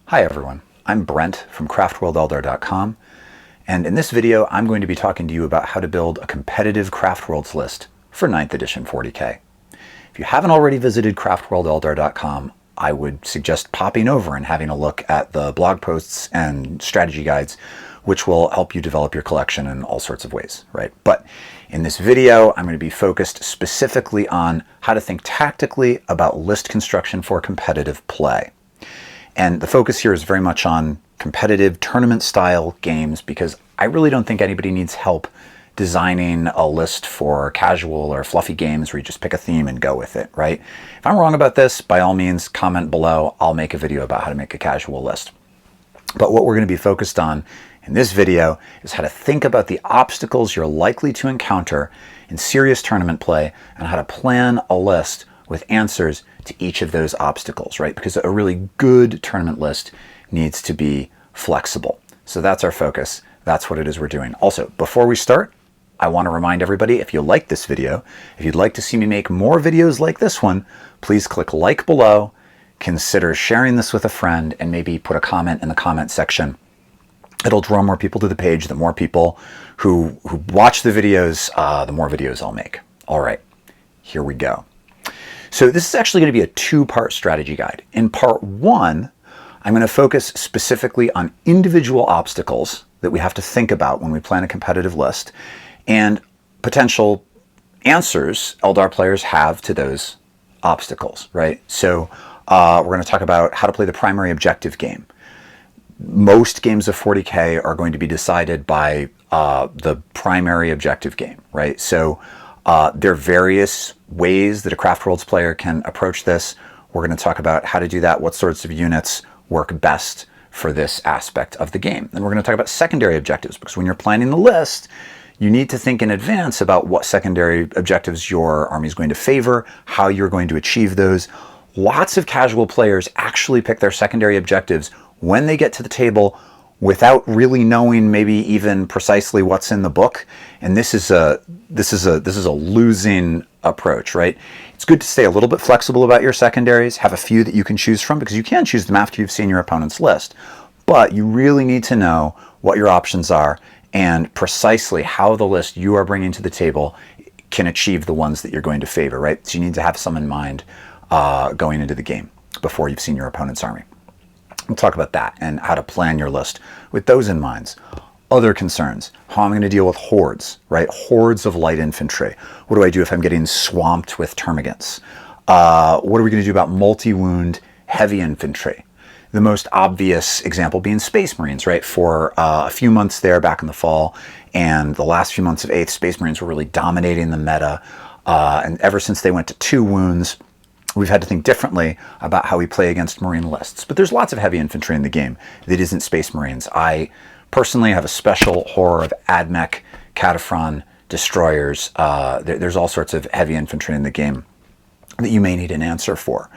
Hi everyone, I'm Brent from Craftworld Eldar.com, and in this video I'm going to be talking to you about how to build a competitive Craftworlds list for 9th edition 40k. If you haven't already visited Craftworld I would suggest popping over and having a look at the blog posts and strategy guides, which will help you develop your collection in all sorts of ways, right? But in this video, I'm going to be focused specifically on how to think tactically about list construction for competitive play. And the focus here is very much on competitive tournament-style games because I really don't think anybody needs help designing a list for casual or fluffy games where you just pick a theme and go with it, right? If I'm wrong about this, by all means, comment below. I'll make a video about how to make a casual list. But what we're going to be focused on in this video is how to think about the obstacles you're likely to encounter in serious tournament play and how to plan a list with answers to each of those obstacles, right? Because a really good tournament list needs to be flexible. So that's our focus. That's what it is we're doing. Also, before we start, I want to remind everybody, if you like this video, if you'd like to see me make more videos like this one, please click like below, consider sharing this with a friend, and maybe put a comment in the comment section. It'll draw more people to the page. The more people who watch the videos, the more videos I'll make. All right, here we go. So this is actually going to be a two-part strategy guide. In part one, I'm going to focus specifically on individual obstacles that we have to think about when we plan a competitive list and potential answers Eldar players have to those obstacles, right? So we're going to talk about how to play the primary objective game. Most games of 40k are going to be decided by the primary objective game, right? So there are various ways that a Craftworlds player can approach this. We're going to talk about how to do that, what sorts of units work best for this aspect of the game. And we're going to talk about secondary objectives, because when you're planning the list, you need to think in advance about what secondary objectives your army is going to favor, how you're going to achieve those. Lots of casual players actually pick their secondary objectives when they get to the table without really knowing maybe even precisely what's in the book. And this is a losing approach, right? It's good to stay a little bit flexible about your secondaries, have a few that you can choose from, because you can choose them after you've seen your opponent's list. But you really need to know what your options are and precisely how the list you are bringing to the table can achieve the ones that you're going to favor, right? So you need to have some in mind going into the game before you've seen your opponent's army. We'll talk about that and how to plan your list with those in mind. Other concerns, how I'm going to deal with hordes, right? Hordes of light infantry. What do I do if I'm getting swamped with termagants? What are we going to do about multi-wound heavy infantry? The most obvious example being Space Marines, right? For a few months there back in the fall and the last few months of 8th, Space Marines were really dominating the meta. And ever since they went to 2 wounds, we've had to think differently about how we play against Marine lists. But there's lots of heavy infantry in the game that isn't Space Marines. I personally have a special horror of AdMech, Cataphren, destroyers. There's all sorts of heavy infantry in the game that you may need an answer for.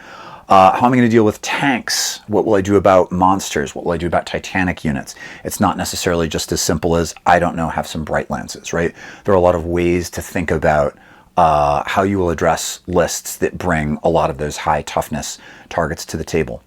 How am I going to deal with tanks? What will I do about monsters? What will I do about Titanic units? It's not necessarily just as simple as, I don't know, have some bright lances, right? There are a lot of ways to think about how you will address lists that bring a lot of those high toughness targets to the table.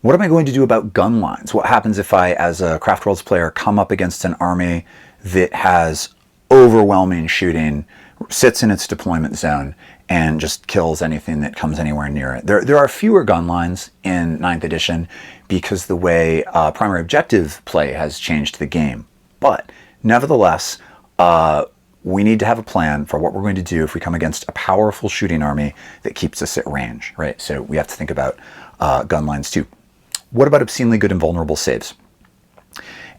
What am I going to do about gun lines? What happens if I, as a Craftworlds player, come up against an army that has overwhelming shooting, sits in its deployment zone, and just kills anything that comes anywhere near it? There are fewer gun lines in 9th edition because the way primary objective play has changed the game. But nevertheless, we need to have a plan for what we're going to do if we come against a powerful shooting army that keeps us at range, right? So we have to think about gun lines too. What about obscenely good and vulnerable saves?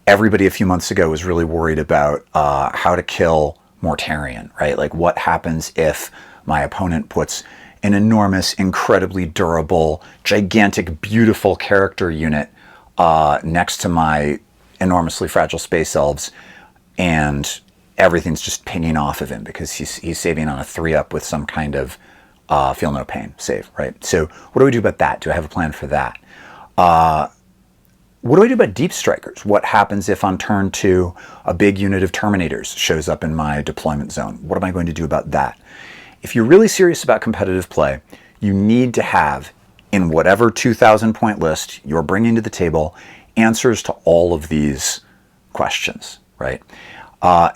Everybody a few months ago was really worried about how to kill Mortarion, right? Like what happens if my opponent puts an enormous, incredibly durable, gigantic, beautiful character unit next to my enormously fragile space elves and everything's just pinging off of him because he's saving on a 3-up with some kind of feel no pain save, right? So what do we do about that? Do I have a plan for that? What do I do about deep strikers? What happens if on turn 2 a big unit of Terminators shows up in my deployment zone? What am I going to do about that? If you're really serious about competitive play, you need to have in whatever 2,000 point list you're bringing to the table answers to all of these questions, right?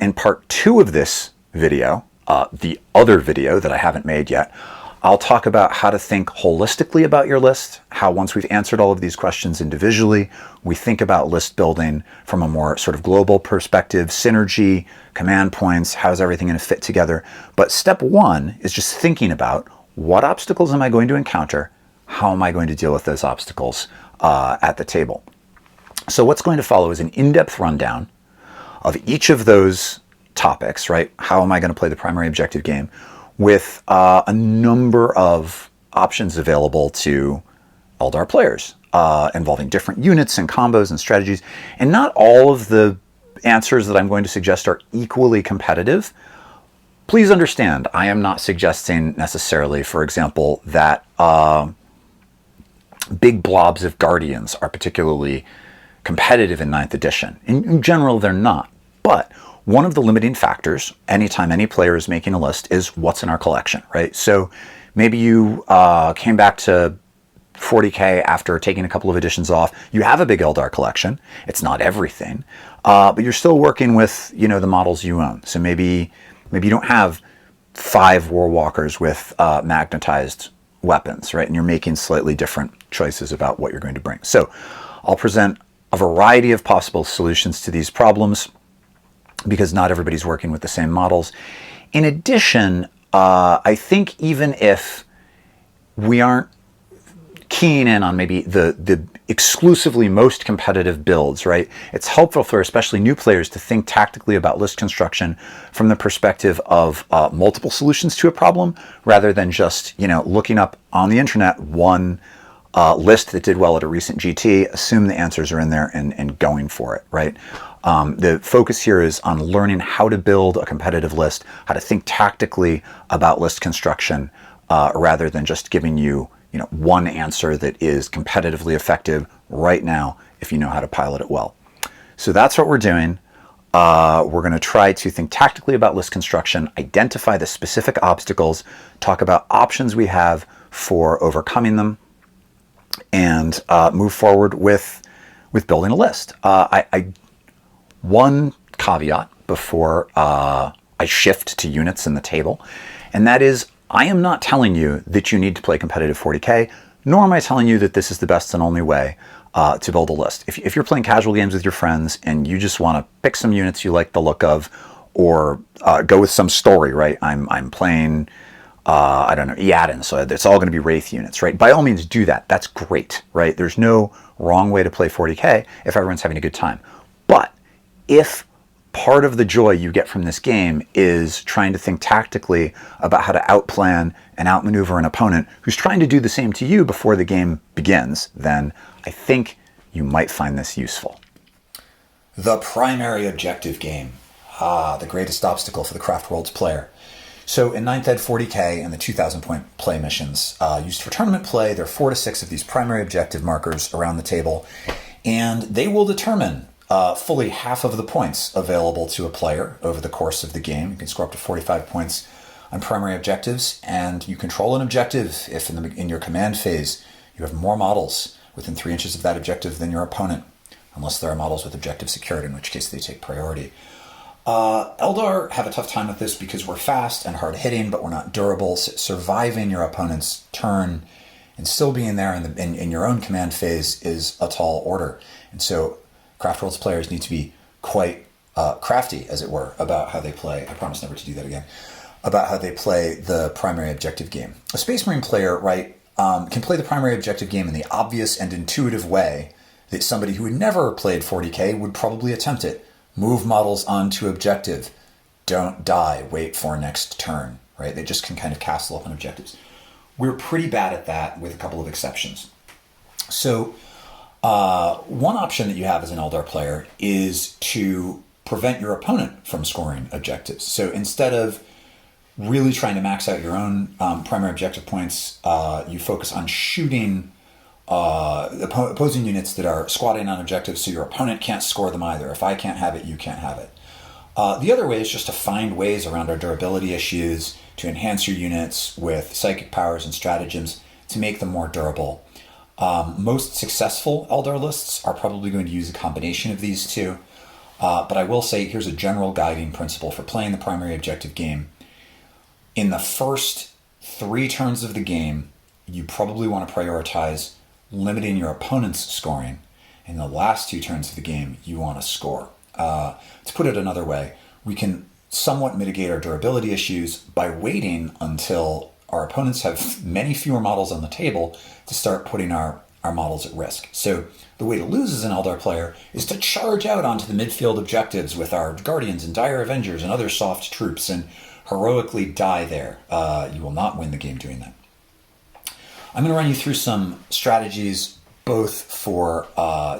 In part 2 of this video, the other video that I haven't made yet, I'll talk about how to think holistically about your list, how once we've answered all of these questions individually, we think about list building from a more sort of global perspective, synergy, command points, how's everything going to fit together. But step 1 is just thinking about what obstacles am I going to encounter? How am I going to deal with those obstacles at the table? So what's going to follow is an in-depth rundown of each of those topics, right? How am I going to play the primary objective game with a number of options available to Eldar players involving different units and combos and strategies. And not all of the answers that I'm going to suggest are equally competitive. Please understand, I am not suggesting necessarily, for example, that big blobs of Guardians are particularly competitive in 9th edition. In general, they're not. But one of the limiting factors, anytime any player is making a list, is what's in our collection, right? So maybe you came back to 40K after taking a couple of editions off. You have a big Eldar collection. It's not everything, but you're still working with, the models you own. So maybe you don't have 5 Warwalkers with magnetized weapons, right? And you're making slightly different choices about what you're going to bring. So I'll present a variety of possible solutions to these problems, because not everybody's working with the same models. In addition, I think even if we aren't keying in on maybe the exclusively most competitive builds, right? It's helpful for especially new players to think tactically about list construction from the perspective of multiple solutions to a problem, rather than just, looking up on the internet one list that did well at a recent GT, assume the answers are in there and going for it, right? The focus here is on learning how to build a competitive list, how to think tactically about list construction, rather than just giving you, one answer that is competitively effective right now if you know how to pilot it well. So that's what we're doing. We're going to try to think tactically about list construction, identify the specific obstacles, talk about options we have for overcoming them, and move forward with building a list. One caveat before I shift to units in the table, and that is I am not telling you that you need to play competitive 40K, nor am I telling you that this is the best and only way to build a list. If you're playing casual games with your friends and you just want to pick some units you like the look of, or go with some story, right? I'm playing, I don't know, Eadin, so it's all going to be Wraith units, right? By all means do that. That's great, right? There's no wrong way to play 40K if everyone's having a good time. But if part of the joy you get from this game is trying to think tactically about how to outplan and outmaneuver an opponent who's trying to do the same to you before the game begins, then I think you might find this useful. The primary objective game. The greatest obstacle for the Craftworld's player. So in 9th Ed 40K and the 2,000 point play missions used for tournament play, there are 4 to 6 of these primary objective markers around the table, and they will determine fully half of the points available to a player over the course of the game. You can score up to 45 points on primary objectives, and you control an objective if in your command phase you have more models within 3 inches of that objective than your opponent, unless there are models with objective secured, in which case they take priority. Eldar have a tough time with this because we're fast and hard-hitting, but we're not durable. Surviving your opponent's turn and still being there in your own command phase is a tall order. And so Craftworld's players need to be quite crafty, as it were, about how they play. I promise never to do that again. About how they play the primary objective game. A Space Marine player, right, can play the primary objective game in the obvious and intuitive way that somebody who had never played 40K would probably attempt it. Move models onto objective. Don't die. Wait for next turn, right? They just can kind of castle up on objectives. We're pretty bad at that with a couple of exceptions. So one option that you have as an Eldar player is to prevent your opponent from scoring objectives. So instead of really trying to max out your own primary objective points, you focus on shooting opposing units that are squatting on objectives so your opponent can't score them either. If I can't have it, you can't have it. The other way is just to find ways around our durability issues to enhance your units with psychic powers and stratagems to make them more durable. Most successful Eldar lists are probably going to use a combination of these two. But I will say here's a general guiding principle for playing the primary objective game. In the first 3 turns of the game, you probably want to prioritize limiting your opponent's scoring. In the last 2 turns of the game, you want to score. To put it another way, we can somewhat mitigate our durability issues by waiting until our opponents have many fewer models on the table to start putting our models at risk. So the way to lose as an Eldar player is to charge out onto the midfield objectives with our Guardians and Dire Avengers and other soft troops and heroically die there. You will not win the game doing that. I'm going to run you through some strategies both for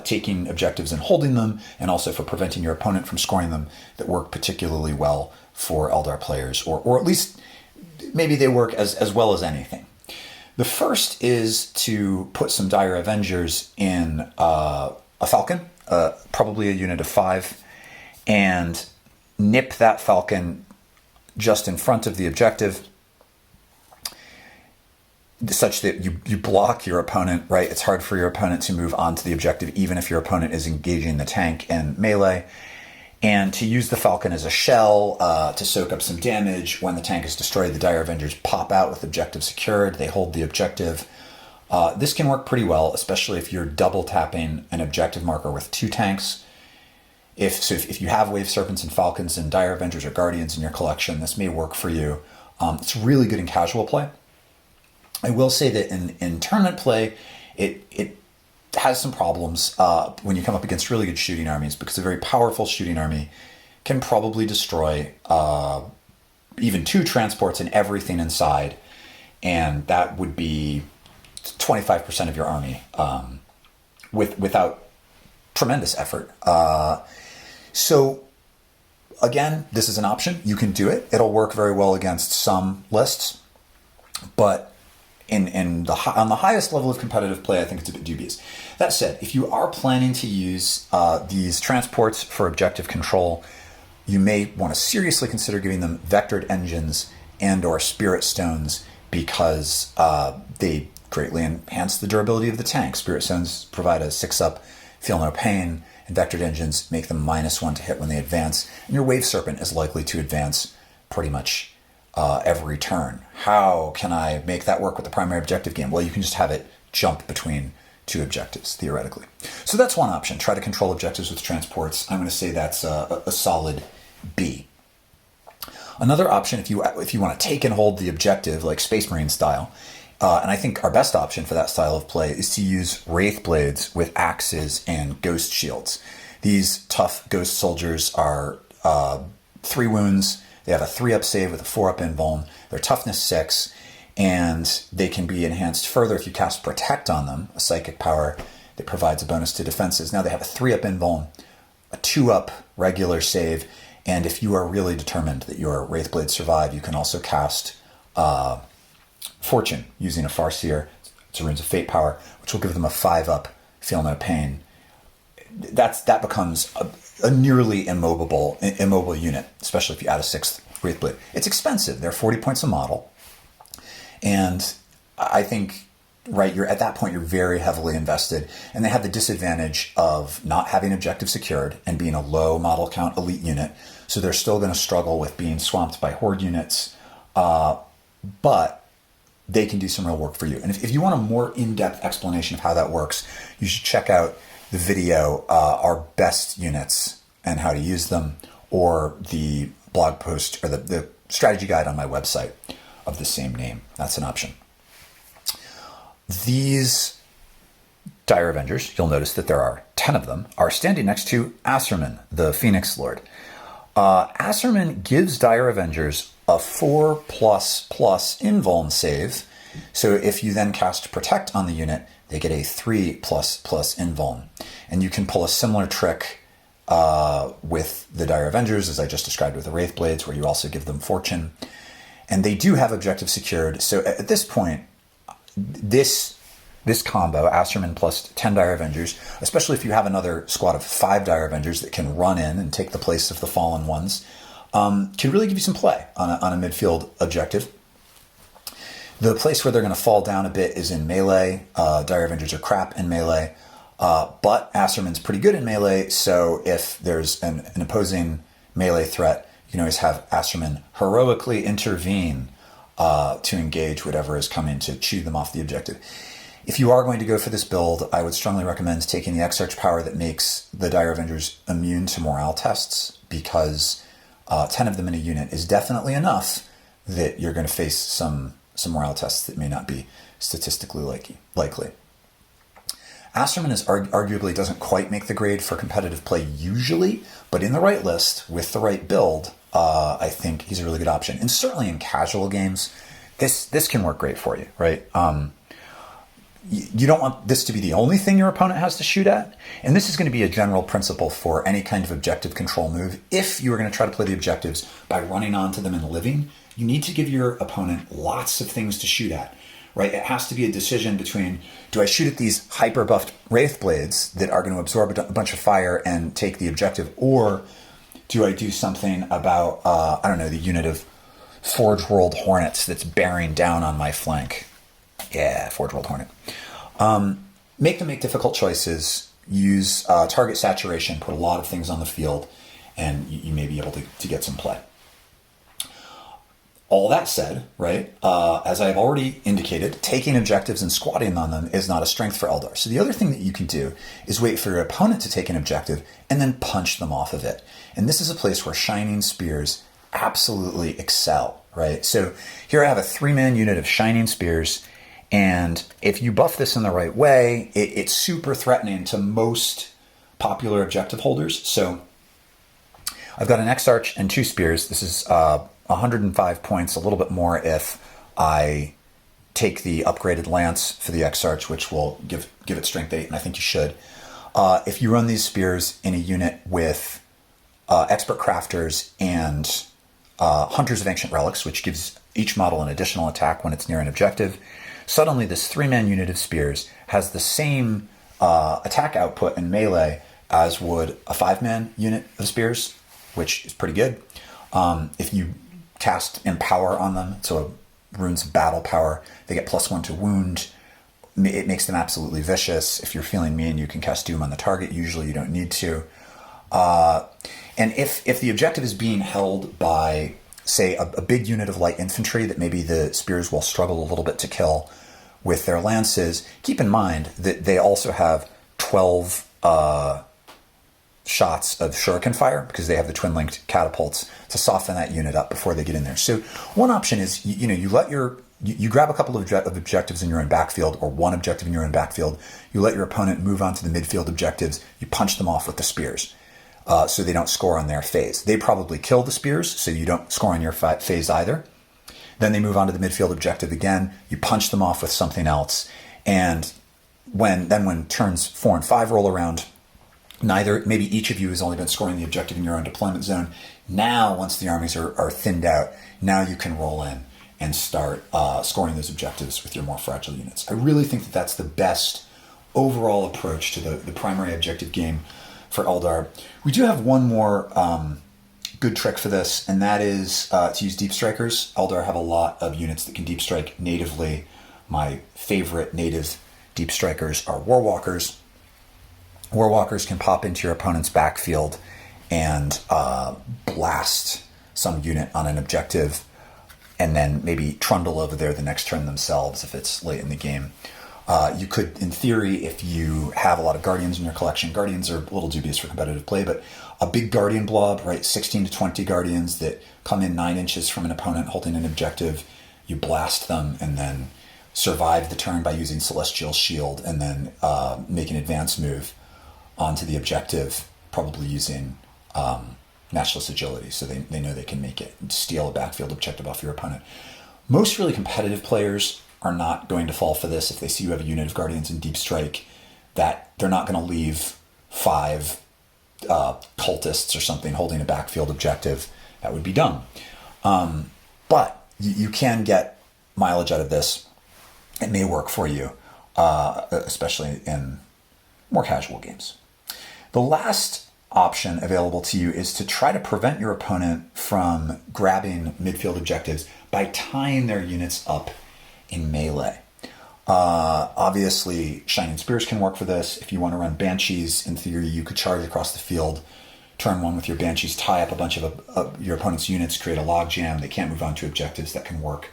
taking objectives and holding them, and also for preventing your opponent from scoring them, that work particularly well for Eldar players, or at least maybe they work as well as anything. The first is to put some Dire Avengers in a Falcon, probably a unit of 5, and nip that Falcon just in front of the objective, such that you block your opponent, right? It's hard for your opponent to move onto the objective, even if your opponent is engaging the tank and melee. And to use the Falcon as a shell to soak up some damage. When the tank is destroyed, the Dire Avengers pop out with objective secured. They hold the objective. This can work pretty well, especially if you're double tapping an objective marker with 2 tanks. If you have Wave Serpents and Falcons and Dire Avengers or Guardians in your collection, this may work for you. It's really good in casual play. I will say that in tournament play, it has some problems when you come up against really good shooting armies, because a very powerful shooting army can probably destroy even 2 transports and everything inside, and that would be 25% of your army without tremendous effort. So again, this is an option. You can do it. It'll work very well against some lists, but on the highest level of competitive play, I think it's a bit dubious. That said, if you are planning to use these transports for objective control, you may want to seriously consider giving them vectored engines and or spirit stones, because they greatly enhance the durability of the tank. Spirit stones provide a 6-up, feel no pain, and vectored engines make them -1 to hit when they advance, and your Wave Serpent is likely to advance pretty much every turn. How can I make that work with the primary objective game? Well, you can just have it jump between 2 objectives, theoretically. So that's one option. Try to control objectives with transports. I'm going to say that's a solid B. Another option, if you want to take and hold the objective, like Space Marine style, and I think our best option for that style of play is to use Wraith Blades with axes and Ghost Shields. These tough Ghost Soldiers are 3 wounds. They have a 3-up save with a 4-up invuln. They're toughness 6, and they can be enhanced further if you cast Protect on them, a psychic power that provides a bonus to defenses. Now they have a 3-up invuln, a 2-up regular save, and if you are really determined that your Wraithblades survive, you can also cast Fortune using a Farseer. It's a Runes of Fate power, which will give them a 5-up Feel No Pain. That becomes a nearly immobile unit, especially if you add a 6th Wraithblade. It's expensive. They're 40 points a model. And I think, right, you're at that point, you're very heavily invested. And they have the disadvantage of not having objective secured and being a low model count elite unit. So they're still going to struggle with being swamped by Horde units. But they can do some real work for you. And if you want a more in-depth explanation of how that works, you should check out the video, Our Best Units and How to Use Them, or the blog post or the strategy guide on my website of the same name. That's an option. These Dire Avengers, you'll notice that there are 10 of them, are standing next to Asserman, the Phoenix Lord. Asserman gives Dire Avengers a 4++ invuln save. So if you then cast Protect on the unit, they get a 3++ invuln. And you can pull a similar trick with the Dire Avengers, as I just described with the Wraithblades, where you also give them Fortune. And they do have objective secured. So at this point, this combo, Asserman plus 10 Dire Avengers, especially if you have another squad of 5 Dire Avengers that can run in and take the place of the fallen ones, can really give you some play on a midfield objective. The place where they're going to fall down a bit is in melee. Dire Avengers are crap in melee, but Asserman's pretty good in melee, so if there's an opposing melee threat, you can always have Asserman heroically intervene to engage whatever is coming to chew them off the objective. If you are going to go for this build, I would strongly recommend taking the Exarch power that makes the Dire Avengers immune to morale tests, because 10 of them in a unit is definitely enough that you're going to face some morale tests that may not be statistically likely. Asserman arguably doesn't quite make the grade for competitive play usually, but in the right list, with the right build, I think he's a really good option. And certainly in casual games, this can work great for you, right? You don't want this to be the only thing your opponent has to shoot at. And this is going to be a general principle for any kind of objective control move. If you are going to try to play the objectives by running onto them and living, you need to give your opponent lots of things to shoot at, right? It has to be a decision between, do I shoot at these hyper-buffed Wraith Blades that are going to absorb a bunch of fire and take the objective, or do I do something about, I don't know, the unit of Forge World Hornets that's bearing down on my flank? Yeah, Forge World Hornet. Make them make difficult choices, use target saturation, put a lot of things on the field, and you may be able to get some play. All that said, right, as I've already indicated, taking objectives and squatting on them is not a strength for Eldar. So the other thing that you can do is wait for your opponent to take an objective and then punch them off of it. And this is a place where Shining Spears absolutely excel, right? So here I have a 3-man unit of Shining Spears, and if you buff this in the right way, it's super threatening to most popular objective holders. So I've got an Exarch and 2 Spears. This is 105 points, a little bit more if I take the upgraded Lance for the Exarch, which will give it strength 8, and I think you should. If you run these spears in a unit with Expert Crafters and Hunters of Ancient Relics, which gives each model an additional attack when it's near an objective, suddenly this 3-man unit of spears has the same attack output in melee as would a 5-man unit of spears, which is pretty good. If you cast Empower on them, so runes of battle power, they get +1 to wound. It makes them absolutely vicious. If you're feeling mean, you can cast Doom on the target. Usually you don't need to. And if the objective is being held by, say, a big unit of light infantry that maybe the spears will struggle a little bit to kill with their lances, keep in mind that they also have 12 shots of shuriken fire, because they have the twin-linked catapults to soften that unit up before they get in there. So one option is, you grab a couple of objectives in your own backfield, or one objective in your own backfield, you let your opponent move on to the midfield objectives, you punch them off with the spears, so they don't score on their phase. They probably kill the spears, so you don't score on your phase either. Then they move on to the midfield objective again, you punch them off with something else, and when turns 4 and 5 roll around, maybe each of you has only been scoring the objective in your own deployment zone. Now, once the armies are thinned out, now you can roll in and start scoring those objectives with your more fragile units. I really think that that's the best overall approach to the primary objective game for Eldar. We do have one more good trick for this, and that is to use Deep Strikers. Eldar have a lot of units that can Deep Strike natively. My favorite native Deep Strikers are Warwalkers. Warwalkers can pop into your opponent's backfield and blast some unit on an objective, and then maybe trundle over there the next turn themselves if it's late in the game. You could, in theory, if you have a lot of Guardians in your collection, Guardians are a little dubious for competitive play, but a big Guardian blob, right, 16 to 20 Guardians that come in 9 inches from an opponent holding an objective, you blast them and then survive the turn by using Celestial Shield, and then make an advance move onto the objective, probably using matchless agility, so they know they can make it, steal a backfield objective off your opponent. Most really competitive players are not going to fall for this. If they see you have a unit of Guardians in Deep Strike, that they're not going to leave 5 cultists or something holding a backfield objective. That would be dumb. But you can get mileage out of this. It may work for you, especially in more casual games. The last option available to you is to try to prevent your opponent from grabbing midfield objectives by tying their units up in melee. Obviously, Shining Spears can work for this. If you want to run Banshees, in theory, you could charge across the field, turn one with your Banshees, tie up a bunch of your opponent's units, create a logjam. They can't move on to objectives. That can work.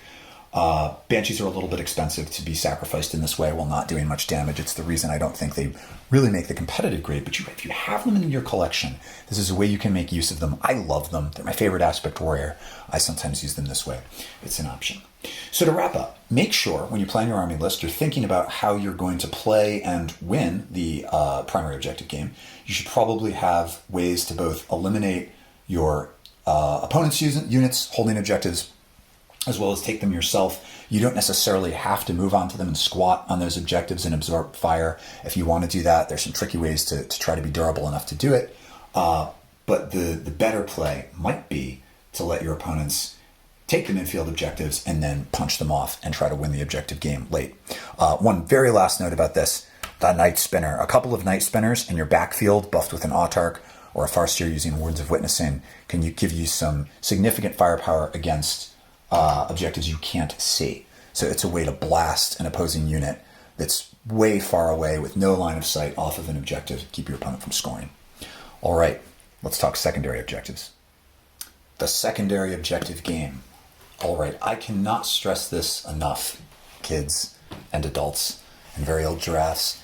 Banshees are a little bit expensive to be sacrificed in this way while not doing much damage. It's the reason I don't think they really make the competitive grade, but if you have them in your collection, this is a way you can make use of them. I love them. They're my favorite aspect warrior. I sometimes use them this way. It's an option. So to wrap up, make sure when you plan your army list, you're thinking about how you're going to play and win the primary objective game. You should probably have ways to both eliminate your opponent's units holding objectives, as well as take them yourself. You don't necessarily have to move onto them and squat on those objectives and absorb fire. If you want to do that, there's some tricky ways to try to be durable enough to do it. But the better play might be to let your opponents take the midfield objectives and then punch them off and try to win the objective game late. One very last note about this, the Night Spinner. A couple of Night Spinners in your backfield, buffed with an Autarch or a Farseer using Words of Witnessing, can give you some significant firepower against objectives you can't see. So it's a way to blast an opposing unit that's way far away with no line of sight off of an objective, keep your opponent from scoring. All right, let's talk secondary objectives. The secondary objective game. All right, I cannot stress this enough, kids and adults and very old giraffes.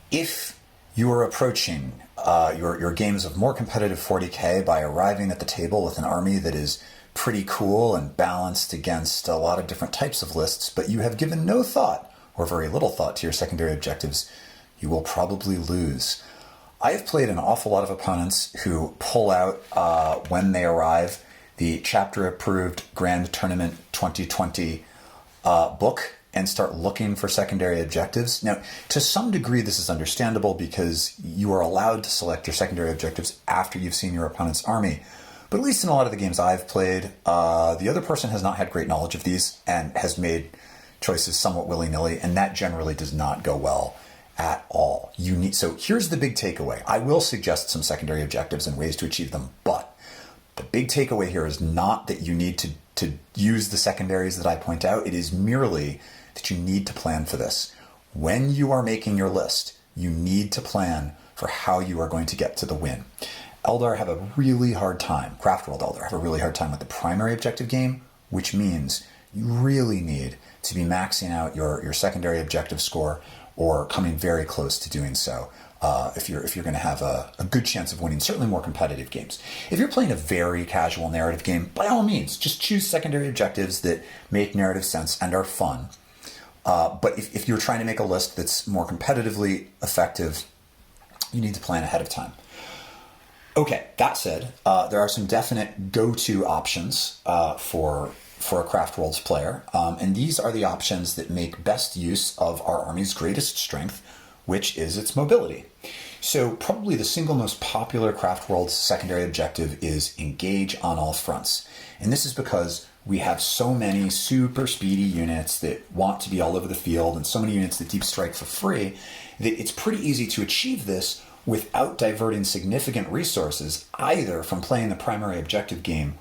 If you are approaching your games of more competitive 40K by arriving at the table with an army that is pretty cool and balanced against a lot of different types of lists, but you have given no thought or very little thought to your secondary objectives, you will probably lose. I have played an awful lot of opponents who pull out, when they arrive, the chapter-approved Grand Tournament 2020 book and start looking for secondary objectives. Now, to some degree, this is understandable because you are allowed to select your secondary objectives after you've seen your opponent's army. But at least in a lot of the games I've played, the other person has not had great knowledge of these and has made choices somewhat willy-nilly, and that generally does not go well at all. So here's the big takeaway. I will suggest some secondary objectives and ways to achieve them, but the big takeaway here is not that you need to use the secondaries that I point out. It is merely that you need to plan for this. When you are making your list, you need to plan for how you are going to get to the win. Eldar have a really hard time, Craftworld Eldar have a really hard time with the primary objective game, which means you really need to be maxing out your secondary objective score or coming very close to doing so if you're going to have a good chance of winning, certainly more competitive games. If you're playing a very casual narrative game, by all means, just choose secondary objectives that make narrative sense and are fun. But if you're trying to make a list that's more competitively effective, you need to plan ahead of time. Okay, that said, there are some definite go-to options for a Craftworld's player, and these are the options that make best use of our army's greatest strength, which is its mobility. So probably the single most popular Craftworld's secondary objective is engage on all fronts. And this is because we have so many super speedy units that want to be all over the field and so many units that deep strike for free that it's pretty easy to achieve this without diverting significant resources either from playing the primary objective game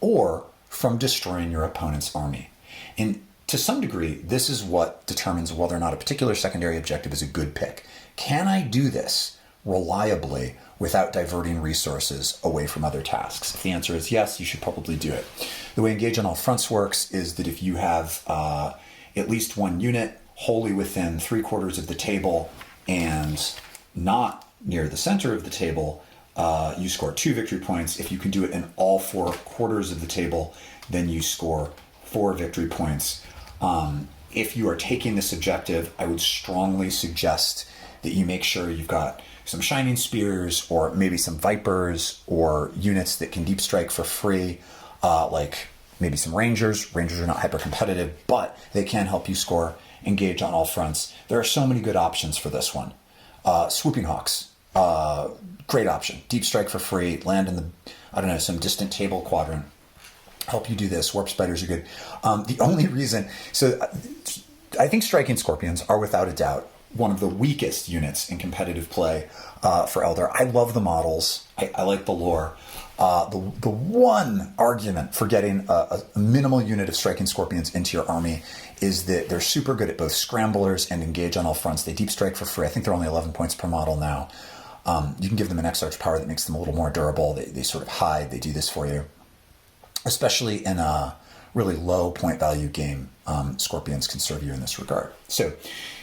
or from destroying your opponent's army. And to some degree, this is what determines whether or not a particular secondary objective is a good pick. Can I do this reliably without diverting resources away from other tasks? If the answer is yes, you should probably do it. The way Engage on All Fronts works is that if you have at least one unit wholly within 3/4 of the table and not near the center of the table, you score 2 victory points. If you can do it in all 4/4 of the table, then you score 4 victory points. If you are taking this objective, I would strongly suggest that you make sure you've got some Shining Spears or maybe some Vipers or units that can deep strike for free, like maybe some Rangers. Rangers are not hyper competitive, but they can help you score Engage on all fronts. There are so many good options for this one. Swooping Hawks, great option. Deep strike for free, land in some distant table quadrant. Help you do this. Warp Spiders are good. The only reason, I think Striking Scorpions are without a doubt one of the weakest units in competitive play for Eldar. I love the models. I like the lore. The one argument for getting a minimal unit of striking scorpions into your army is that they're super good at both scramblers and engage on all fronts. They deep strike for free. I think they're only 11 points per model now. You can give them an X-Arch power that makes them a little more durable. They sort of hide. They do this for you. Especially in a really low point value game, scorpions can serve you in this regard. So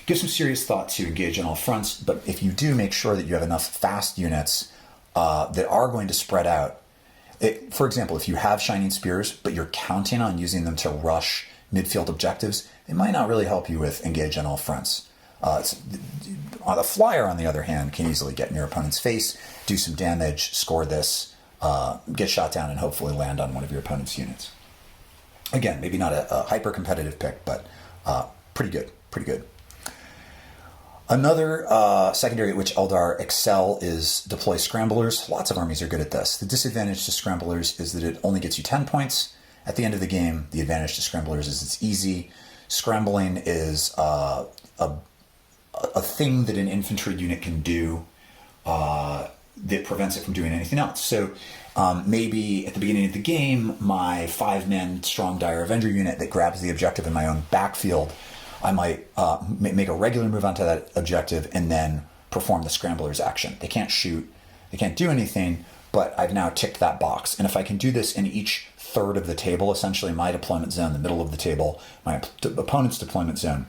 give some serious thought to engage on all fronts, but if you do, make sure that you have enough fast units that are going to spread out. For example, if you have Shining Spears, but you're counting on using them to rush midfield objectives, it might not really help you with engage on all fronts. The Flyer, on the other hand, can easily get in your opponent's face, do some damage, score this, get shot down, and hopefully land on one of your opponent's units. Again, maybe not a hyper-competitive pick, but pretty good. Another secondary at which Eldar excel is deploy Scramblers. Lots of armies are good at this. The disadvantage to Scramblers is that it only gets you 10 points. At the end of the game, the advantage to Scramblers is it's easy. Scrambling is a thing that an infantry unit can do that prevents it from doing anything else. So maybe at the beginning of the game, my 5-man strong dire Avenger unit that grabs the objective in my own backfield, I might make a regular move onto that objective and then perform the Scramblers action. They can't shoot, they can't do anything, but I've now ticked that box. And if I can do this in each third of the table, essentially my deployment zone, the middle of the table, my opponent's deployment zone,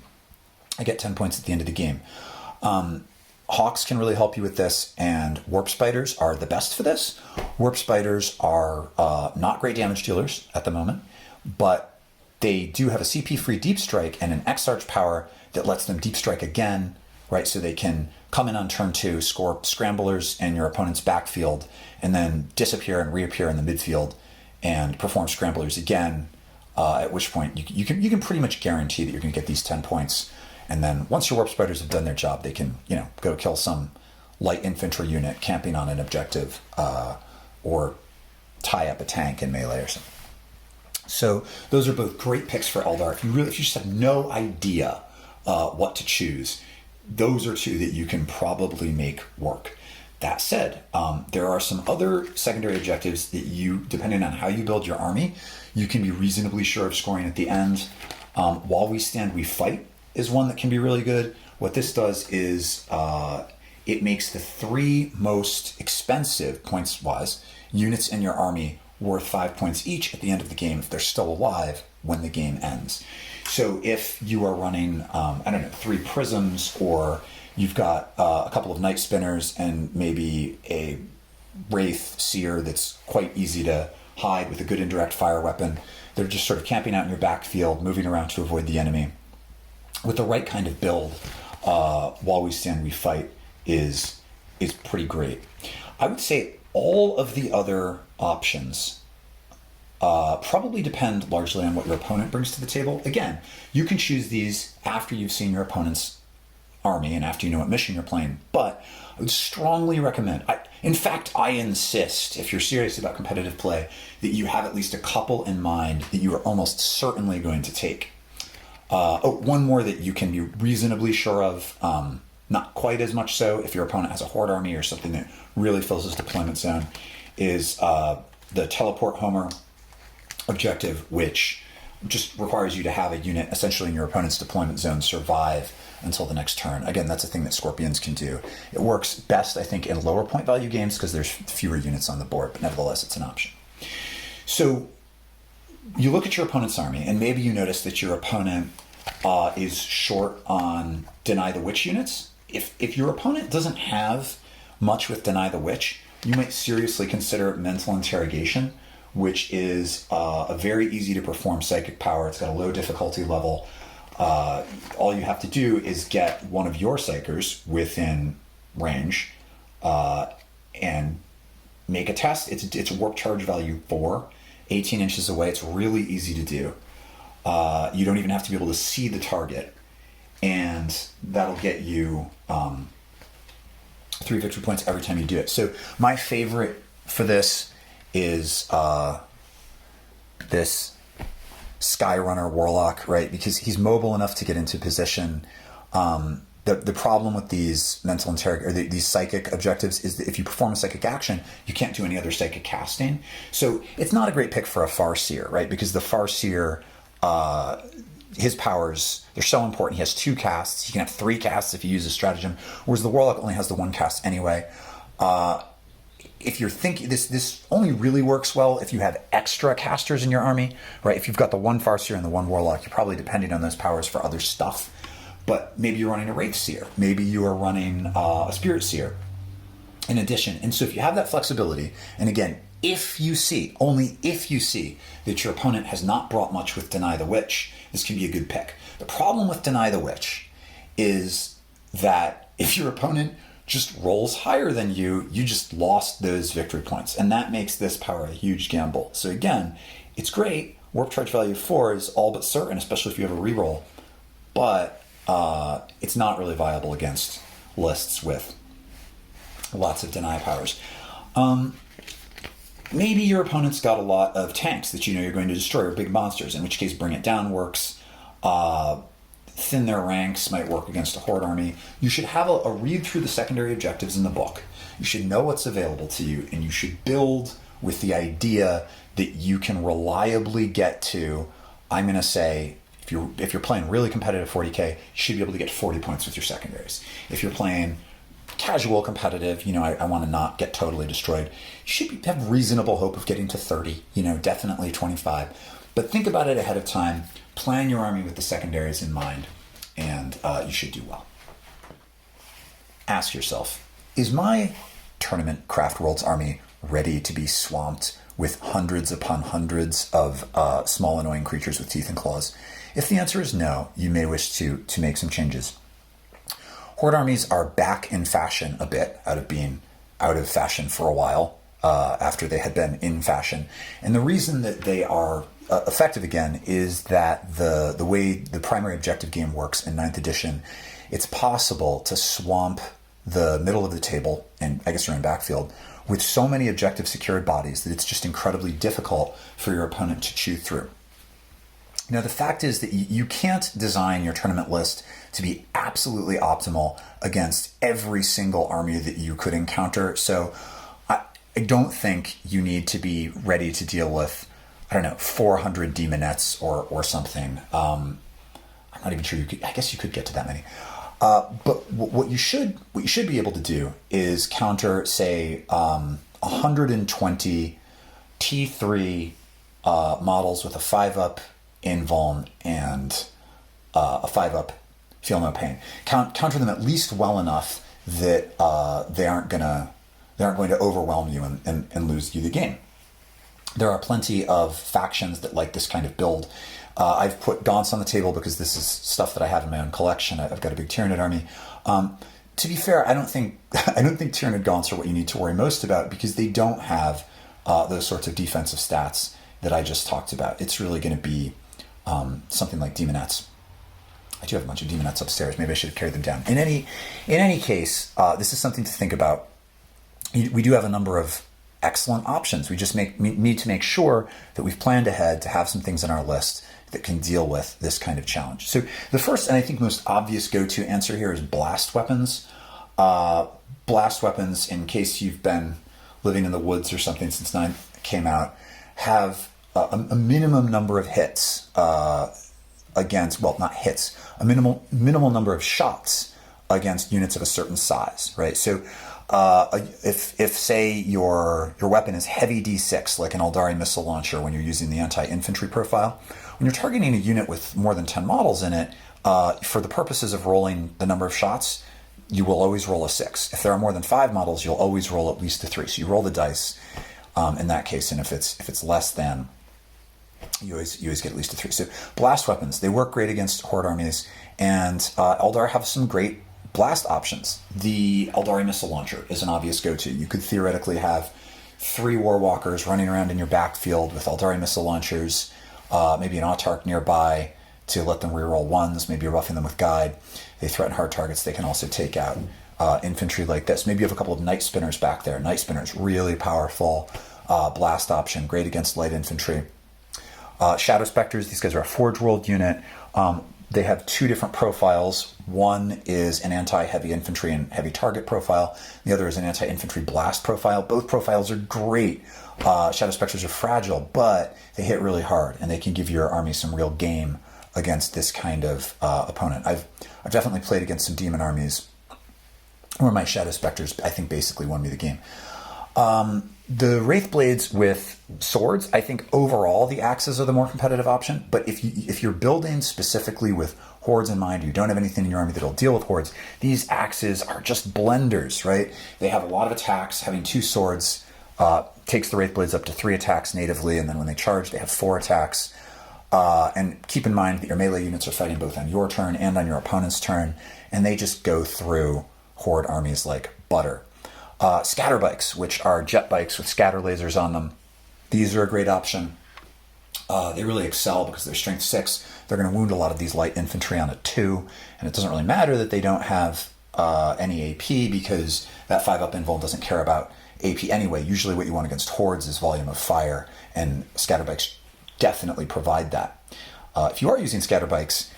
I get 10 points at the end of the game. Hawks can really help you with this, and Warp Spiders are the best for this. Warp Spiders are not great damage dealers at the moment, but they do have a CP-free deep strike and an X-Arch power that lets them deep strike again, right? So they can come in on turn 2, score Scramblers in your opponent's backfield, and then disappear and reappear in the midfield and perform Scramblers again, at which point you can pretty much guarantee that you're going to get these 10 points. And then once your Warp Spiders have done their job, they can, go kill some light infantry unit camping on an objective, or tie up a tank in melee or something. So those are both great picks for Eldar. If you just have no idea what to choose, those are two that you can probably make work. That said, there are some other secondary objectives that you, depending on how you build your army, you can be reasonably sure of scoring at the end. While we stand, we fight is one that can be really good. What this does is it makes the 3 most expensive, points-wise, units in your army worth 5 points each at the end of the game if they're still alive when the game ends. So if you are running, 3 Prisms, or you've got a couple of Night Spinners and maybe a Wraith Seer that's quite easy to hide with a good indirect fire weapon, they're just sort of camping out in your backfield, moving around to avoid the enemy. With the right kind of build, While We Stand, We Fight is pretty great. I would say all of the other options probably depend largely on what your opponent brings to the table. Again, you can choose these after you've seen your opponent's army and after you know what mission you're playing, but I would strongly recommend, in fact, I insist, if you're serious about competitive play, that you have at least a couple in mind that you are almost certainly going to take. One more that you can be reasonably sure of, not quite as much so if your opponent has a Horde Army or something that really fills his deployment zone, is the Teleport Homer objective, which just requires you to have a unit essentially in your opponent's deployment zone survive until the next turn. Again, that's a thing that Scorpions can do. It works best, I think, in lower point value games because there's fewer units on the board, but nevertheless, it's an option. So you look at your opponent's army, and maybe you notice that your opponent is short on Deny the Witch units. If your opponent doesn't have much with Deny the Witch, you might seriously consider Mental Interrogation, which is a very easy to perform psychic power. It's got a low difficulty level. All you have to do is get one of your psychers within range and make a test. It's a warp charge value 4, 18 inches away. It's really easy to do. You don't even have to be able to see the target, and that'll get you 3 victory points every time you do it. So my favorite for this is this Skyrunner Warlock, right? Because he's mobile enough to get into position. the problem with these mental these psychic objectives is that if you perform a psychic action, you can't do any other psychic casting. So it's not a great pick for a Farseer, right? Because the Farseer, his powers, they're so important. He has 2 casts. He can have 3 casts if you use a stratagem, whereas the Warlock only has the 1 cast anyway. If you're thinking, this only really works well if you have extra casters in your army, right? If you've got the 1 Farseer and the 1 Warlock, you're probably depending on those powers for other stuff. But maybe you're running a Wraith Seer. Maybe you are running a Spirit Seer in addition. And so if you have that flexibility, and again, only if you see that your opponent has not brought much with Deny the Witch, this can be a good pick. The problem with Deny the Witch is that if your opponent just rolls higher than you, you just lost those victory points. And that makes this power a huge gamble. So again, it's great. Warp Charge value 4 is all but certain, especially if you have a reroll. But it's not really viable against lists with lots of deny powers. Maybe your opponent's got a lot of tanks that you know you're going to destroy, or big monsters, in which case Bring It Down works. Thin their ranks might work against a Horde army. You should have a read through the secondary objectives in the book. You should know what's available to you, and you should build with the idea that you can reliably get to, I'm going to say, if you're playing really competitive 40k, you should be able to get 40 points with your secondaries. If you're playing casual competitive, I want to not get totally destroyed, you should have reasonable hope of getting to 30, definitely 25. But think about it ahead of time, plan your army with the secondaries in mind, and you should do well. Ask yourself, is my tournament Craftworld's army ready to be swamped with hundreds upon hundreds of small annoying creatures with teeth and claws? If the answer is no, you may wish to make some changes. Horde armies are back in fashion a bit, out of being out of fashion for a while, after they had been in fashion. And the reason that they are effective again is that the way the primary objective game works in 9th edition, it's possible to swamp the middle of the table, and I guess your own backfield, with so many objective secured bodies that it's just incredibly difficult for your opponent to chew through. Now, the fact is that you can't design your tournament list to be absolutely optimal against every single army that you could encounter. So I don't think you need to be ready to deal with, 400 demonettes or something. I'm not even sure I guess you could get to that many. But what you should be able to do is counter, say, 120 T3 models with a 5-up invuln and a 5-up Feel No Pain. Counter them at least well enough that they aren't going to overwhelm you and lose you the game. There are plenty of factions that like this kind of build. I've put Gaunts on the table because this is stuff that I have in my own collection. I've got a big Tyranid army. To be fair, I don't think Tyranid Gaunts are what you need to worry most about, because they don't have those sorts of defensive stats that I just talked about. It's really going to be something like Demonettes. I do have a bunch of Demonettes upstairs. Maybe I should have carried them down. In any case, this is something to think about. We do have a number of excellent options. We just need to make sure that we've planned ahead to have some things on our list that can deal with this kind of challenge. So the first, and I think most obvious go-to answer here, is blast weapons. Blast weapons, in case you've been living in the woods or something since 9 came out, have a minimum number of hits against, well, not hits, a minimal number of shots against units of a certain size, right? So if say your weapon is heavy D6, like an Eldari missile launcher when you're using the anti-infantry profile, when you're targeting a unit with more than 10 models in it, for the purposes of rolling the number of shots, you will always roll a 6. If there are more than 5 models, you'll always roll at least a 3. So you roll the dice in that case, and if it's less than, you always get at least a 3. So blast weapons, they work great against Horde armies, and Eldar have some great blast options. The Eldari missile launcher is an obvious go-to. You could theoretically have 3 Warwalkers running around in your backfield with Eldari missile launchers, maybe an Autarch nearby to let them reroll 1s, maybe you're roughing them with guide. They threaten hard targets. They can also take out infantry like this. Maybe you have a couple of Night Spinners back there. Night Spinners, really powerful blast option, great against light infantry. Shadow Specters, these guys are a Forge World unit. They have two different profiles. One is an anti-heavy infantry and heavy target profile. The other is an anti-infantry blast profile. Both profiles are great. Shadow Specters are fragile, but they hit really hard, and they can give your army some real game against this kind of opponent. I've definitely played against some demon armies where my Shadow Specters, I think, basically won me the game. The Wraith Blades with swords, I think overall the axes are the more competitive option. But if you're building specifically with hordes in mind, you don't have anything in your army that'll deal with hordes, these axes are just blenders, right? They have a lot of attacks. Having two swords takes the Wraith Blades up to 3 attacks natively, and then when they charge, they have 4 attacks. And keep in mind that your melee units are fighting both on your turn and on your opponent's turn, and they just go through horde armies like butter. Scatter bikes, which are jet bikes with scatter lasers on them. These are a great option. They really excel because they're strength 6. They're going to wound a lot of these light infantry on a 2, and it doesn't really matter that they don't have any AP, because that 5-up invul doesn't care about AP anyway. Usually what you want against hordes is volume of fire, and scatter bikes definitely provide that. If you are using scatter bikes,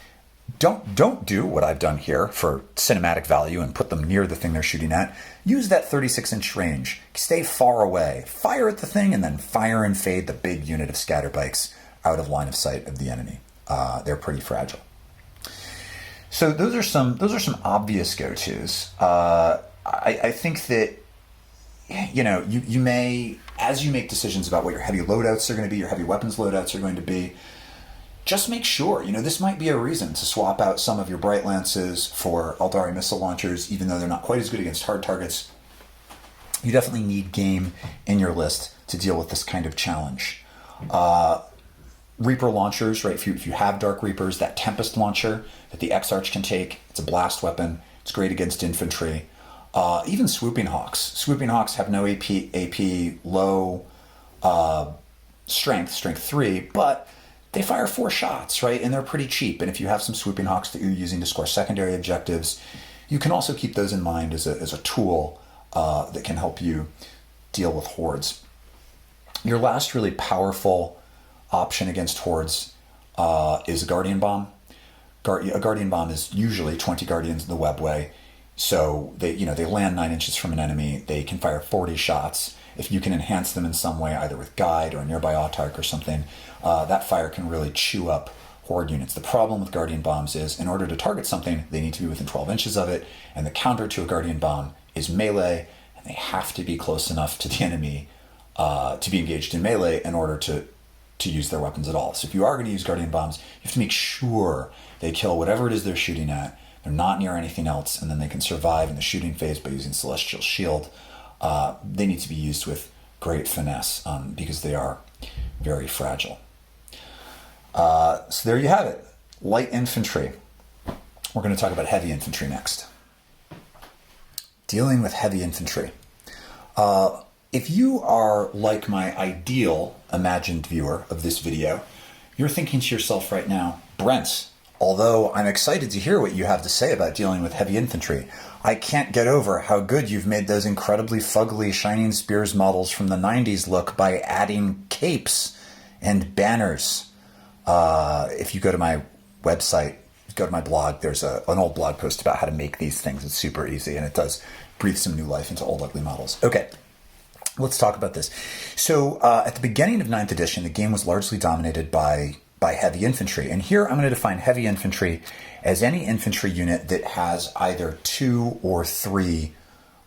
don't do what I've done here for cinematic value and put them near the thing they're shooting at. Use that 36-inch range. Stay far away. Fire at the thing, and then fire and fade the big unit of scatter bikes out of line of sight of the enemy. They're pretty fragile. So those are some obvious go-tos. I think that, you know, you may, as you make decisions about what your heavy loadouts are going to be, your heavy weapons loadouts are going to be, just make sure, you know, this might be a reason to swap out some of your Bright Lances for Eldari missile launchers, even though they're not quite as good against hard targets. You definitely need game in your list to deal with this kind of challenge. Reaper launchers, right? If you have Dark Reapers, that Tempest launcher that the X-Arch can take, it's a blast weapon. It's great against infantry. Even Swooping Hawks. Swooping Hawks have no AP, low strength 3, but they fire 4 shots, right? And they're pretty cheap. And if you have some Swooping Hawks that you're using to score secondary objectives, you can also keep those in mind as a tool that can help you deal with hordes. Your last really powerful option against hordes is a Guardian Bomb. A Guardian Bomb is usually 20 Guardians in the webway. So they land 9 inches from an enemy. They can fire 40 shots. If you can enhance them in some way, either with guide or a nearby autarch or something, that fire can really chew up horde units. The problem with Guardian Bombs is, in order to target something, they need to be within 12 inches of it, and the counter to a Guardian Bomb is melee, and they have to be close enough to the enemy to be engaged in melee in order to use their weapons at all. So if you are going to use Guardian Bombs, you have to make sure they kill whatever it is they're shooting at, they're not near anything else, and then they can survive in the shooting phase by using Celestial Shield. They need to be used with great finesse because they are very fragile. So there you have it. Light infantry. We're going to talk about heavy infantry next. Dealing with heavy infantry. If you are like my ideal imagined viewer of this video, you're thinking to yourself right now, Brent, although I'm excited to hear what you have to say about dealing with heavy infantry, I can't get over how good you've made those incredibly fugly Shining Spears models from the 90s look by adding capes and banners. If you go to my website, go to my blog, there's an old blog post about how to make these things. It's super easy, and it does breathe some new life into old ugly models. Okay, let's talk about this. So at the beginning of 9th edition, the game was largely dominated by heavy infantry. And here I'm going to define heavy infantry as any infantry unit that has either 2 or 3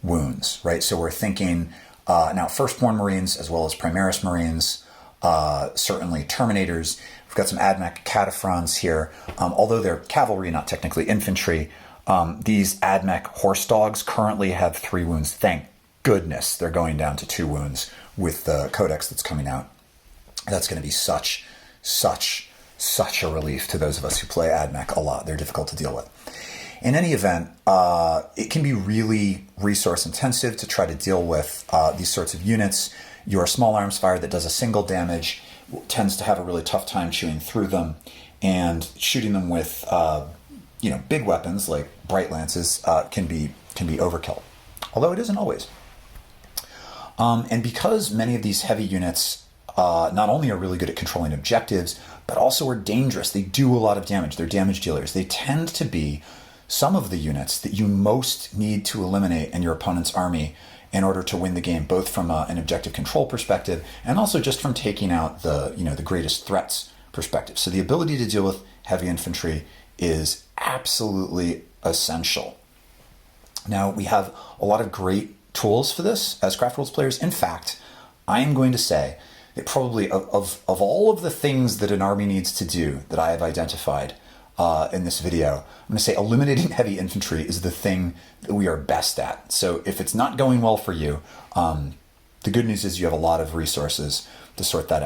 wounds, right? So we're thinking now Firstborn Marines as well as Primaris Marines, certainly Terminators. We've got some AdMech Cataphrons here. Although they're cavalry, not technically infantry, these AdMech Horse Dogs currently have 3 wounds. Thank goodness they're going down to 2 wounds with the Codex that's coming out. That's going to be such a relief to those of us who play AdMech a lot. They're difficult to deal with. In any event, it can be really resource intensive to try to deal with these sorts of units. Your small arms fire that does a single damage tends to have a really tough time chewing through them, and shooting them with big weapons like Bright Lances can be overkill, although it isn't always. And because many of these heavy units not only are really good at controlling objectives, but also are dangerous. They do a lot of damage. They're damage dealers. They tend to be some of the units that you most need to eliminate in your opponent's army in order to win the game, both from an objective control perspective and also just from taking out the greatest threats perspective. So the ability to deal with heavy infantry is absolutely essential. Now, we have a lot of great tools for this as Craftworld players. In fact, I am going to say that probably of all of the things that an army needs to do that I have identified in this video, I'm going to say eliminating heavy infantry is the thing that we are best at. So if it's not going well for you, the good news is you have a lot of resources to sort that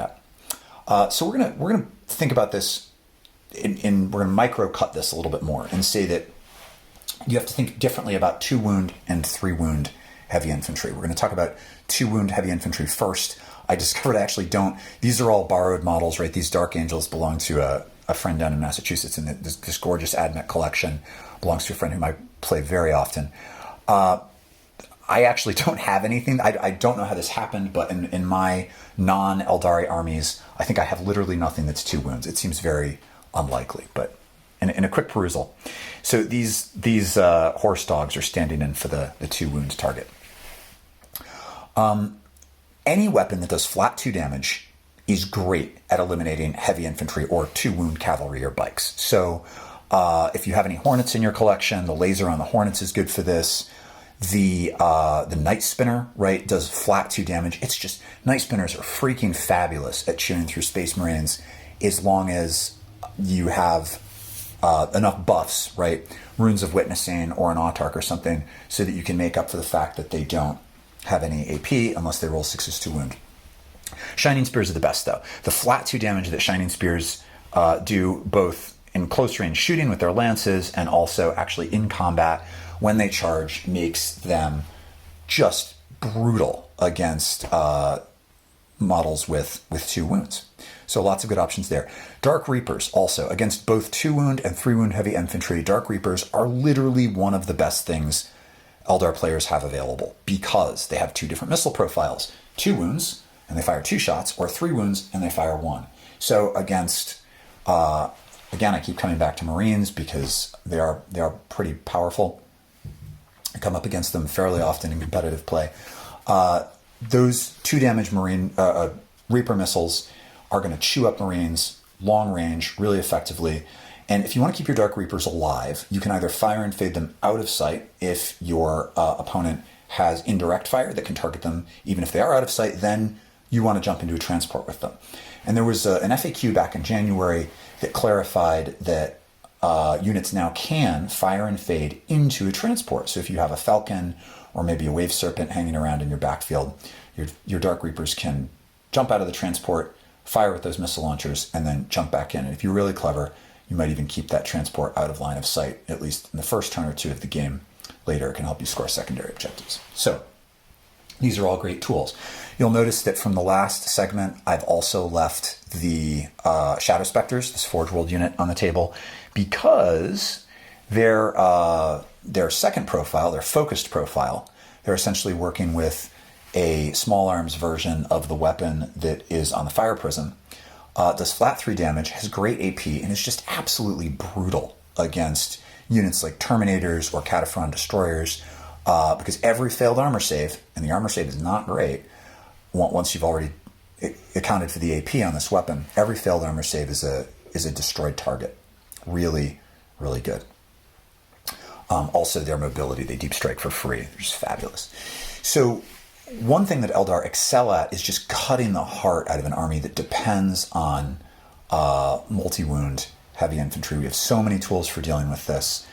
out. So we're gonna think about this, we're gonna micro cut this a little bit more and say that you have to think differently about 2 wound and 3 wound heavy infantry. We're going to talk about 2 wound heavy infantry first. I discovered I actually don't. These are all borrowed models, right? These Dark Angels belong to a friend down in Massachusetts, and this gorgeous AdMech collection belongs to a friend whom I play very often. I actually don't have anything. I don't know how this happened, but in my non-Eldari armies, I think I have literally nothing that's 2 wounds. It seems very unlikely, but in a quick perusal. So these horse dogs are standing in for the 2 wound target. Any weapon that does flat 2 damage is great at eliminating heavy infantry or 2 wound cavalry or bikes. So if you have any Hornets in your collection, the laser on the Hornets is good for this. The Night Spinner, right, does flat 2 damage. It's just, Night Spinners are freaking fabulous at chewing through Space Marines as long as you have enough buffs, right? Runes of Witnessing or an Autarch or something, so that you can make up for the fact that they don't have any AP unless they roll 6s to wound. Shining Spears are the best, though. The flat 2 damage that Shining Spears do both in close range shooting with their lances and also actually in combat when they charge makes them just brutal against models with 2 wounds. So lots of good options there. Dark Reapers also, against both 2 wound and 3 wound heavy infantry, Dark Reapers are literally one of the best things Eldar players have available because they have 2 different missile profiles. 2 wounds, and they fire 2 shots, or 3 wounds, and they fire 1. So against, again, I keep coming back to Marines because they are pretty powerful. I come up against them fairly often in competitive play. Those 2 damage Marine Reaper missiles are going to chew up Marines long range really effectively. And if you want to keep your Dark Reapers alive, you can either fire and fade them out of sight if your opponent has indirect fire that can target them even if they are out of sight. Then you want to jump into a transport with them. And there was an FAQ back in January that clarified that units now can fire and fade into a transport. So if you have a Falcon or maybe a Wave Serpent hanging around in your backfield, your Dark Reapers can jump out of the transport, fire with those missile launchers, and then jump back in. And if you're really clever, you might even keep that transport out of line of sight, at least in the first turn or 2 of the game. Later, it can help you score secondary objectives. So these are all great tools. You'll notice that from the last segment, I've also left the Shadow Specters, this Forge World unit, on the table because their second profile, their focused profile, they're essentially working with a small arms version of the weapon that is on the Fire Prism. Does flat 3 damage, has great AP, and is just absolutely brutal against units like Terminators or Cataphren Destroyers, because every failed armor save, and the armor save is not great, once you've already accounted for the AP on this weapon, every failed armor save is a destroyed target. Really, really good. Also, their mobility, they deep strike for free. They're just fabulous. So one thing that Eldar excel at is just cutting the heart out of an army that depends on multi-wound heavy infantry. We have so many tools for dealing with this.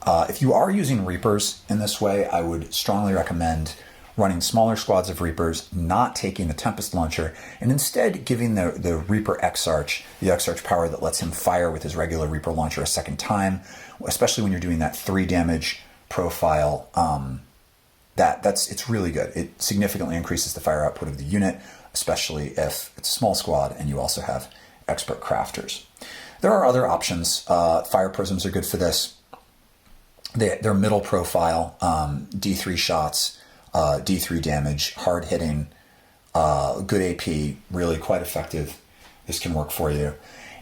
If you are using Reapers in this way, I would strongly recommend running smaller squads of Reapers, not taking the Tempest Launcher, and instead giving the Reaper Exarch, the Exarch power that lets him fire with his regular Reaper Launcher a second time, especially when you're doing that 3 damage profile. It's really good. It significantly increases the fire output of the unit, especially if it's a small squad and you also have expert crafters. There are other options. Fire Prisms are good for this. They're middle profile, D3 shots, D3 damage, hard hitting, good AP, really quite effective. This can work for you.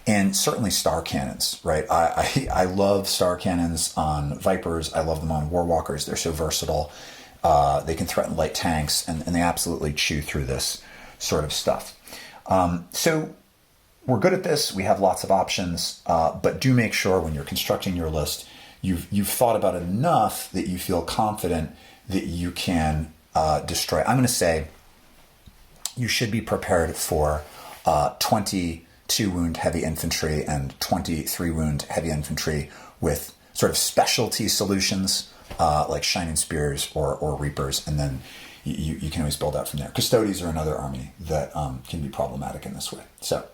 And certainly star cannons, right? I love star cannons on Vipers. I love them on Warwalkers. They're so versatile. They can threaten light tanks, and they absolutely chew through this sort of stuff. So we're good at this. We have lots of options, but do make sure when you're constructing your list, you've thought about it enough that you feel confident that you can destroy. I'm going to say you should be prepared for 22 wound heavy infantry and 23 wound heavy infantry with sort of specialty solutions like Shining Spears or Reapers, and then you can always build out from there. Custodies are another army that can be problematic in this way. So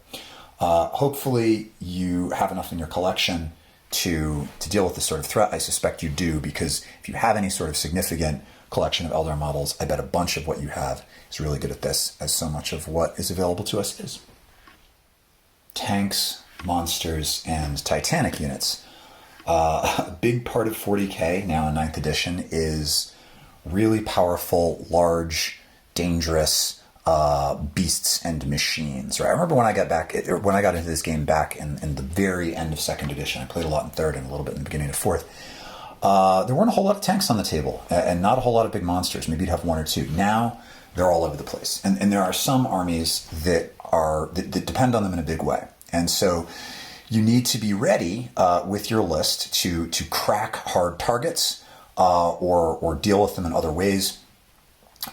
hopefully you have enough in your collection to deal with this sort of threat. I suspect you do, because if you have any sort of significant collection of Eldar models, I bet a bunch of what you have is really good at this, as so much of what is available to us is. Tanks, monsters, and Titanic units. A big part of 40k now in 9th edition is really powerful, large, dangerous beasts and machines. Right? I remember when I got into this game back in the very end of 2nd edition. I played a lot in 3rd and a little bit in the beginning of 4th. There weren't a whole lot of tanks on the table, and not a whole lot of big monsters. Maybe you'd have one or two. Now they're all over the place, and there are some armies that depend on them in a big way. And so you need to be ready with your list to crack hard targets or deal with them in other ways.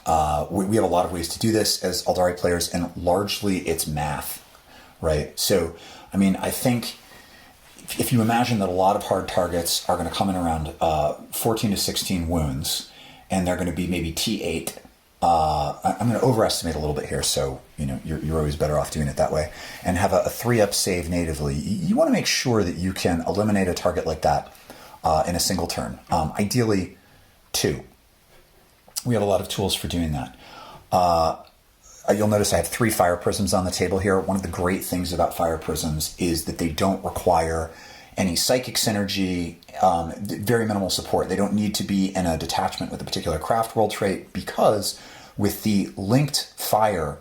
We have a lot of ways to do this as Eldari players, and largely it's math, right? So, I mean, I think if you imagine that a lot of hard targets are going to come in around 14 to 16 wounds, and they're going to be maybe T8. I'm going to overestimate a little bit here, so you're always better off doing it that way, and have a 3-up save natively. You want to make sure that you can eliminate a target like that in a single turn, ideally 2. We have a lot of tools for doing that. You'll notice I have 3 fire prisms on the table here. One of the great things about fire prisms is that they don't require any psychic synergy, very minimal support. They don't need to be in a detachment with a particular Craftworld trait, because with the linked fire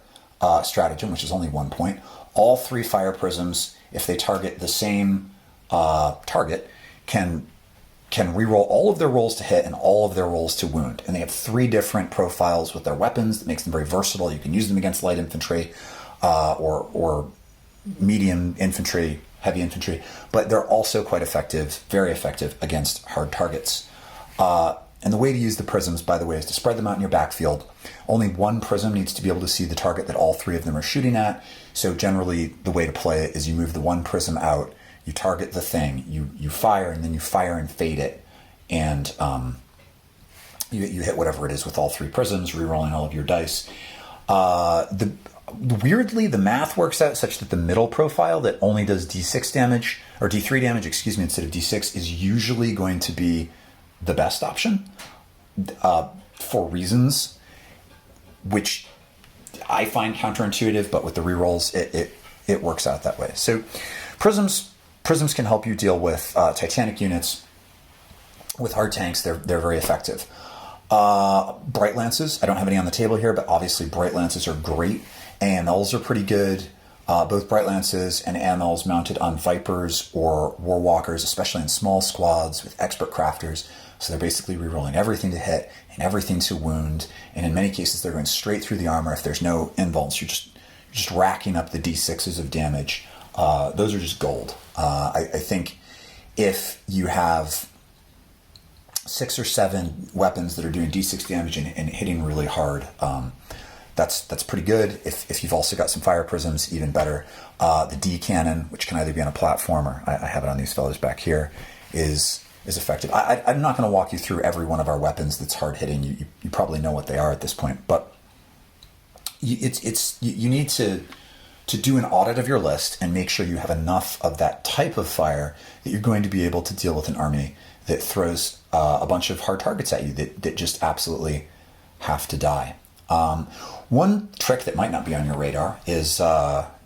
stratagem, which is only 1 point, all 3 fire prisms, if they target the same target, can reroll all of their rolls to hit and all of their rolls to wound. And they have 3 different profiles with their weapons that makes them very versatile. You can use them against light infantry or medium infantry, heavy infantry, but they're also quite effective, very effective against hard targets. And the way to use the prisms, by the way, is to spread them out in your backfield. Only 1 prism needs to be able to see the target that all 3 of them are shooting at. So generally the way to play it is you move the 1 prism out, you target the thing, you fire, and then you fire and fade it, and you hit whatever it is with all 3 prisms, re-rolling all of your dice. Weirdly, the math works out such that the middle profile that only does D6 damage, or D3 damage, instead of D6, is usually going to be the best option for reasons which I find counterintuitive, but with the rerolls, it works out that way. So prisms can help you deal with Titanic units. With hard tanks, they're very effective. Bright Lances, I don't have any on the table here, but obviously Bright Lances are great. AMLs are pretty good. Both Bright Lances and AMLs mounted on Vipers or Warwalkers, especially in small squads with expert crafters. So they're basically rerolling everything to hit and everything to wound. And in many cases, they're going straight through the armor. If there's no invulns, you're just racking up the D6s of damage. Those are just gold. I think if you have 6 or 7 weapons that are doing D6 damage and hitting really hard, that's pretty good. If you've also got some fire prisms, even better. The D cannon, which can either be on a platform, or I have it on these fellows back here, is effective. I'm not going to walk you through every one of our weapons that's hard hitting. You probably know what they are at this point, but you need to do an audit of your list and make sure you have enough of that type of fire that you're going to be able to deal with an army that throws a bunch of hard targets at you that just absolutely have to die. One trick that might not be on your radar is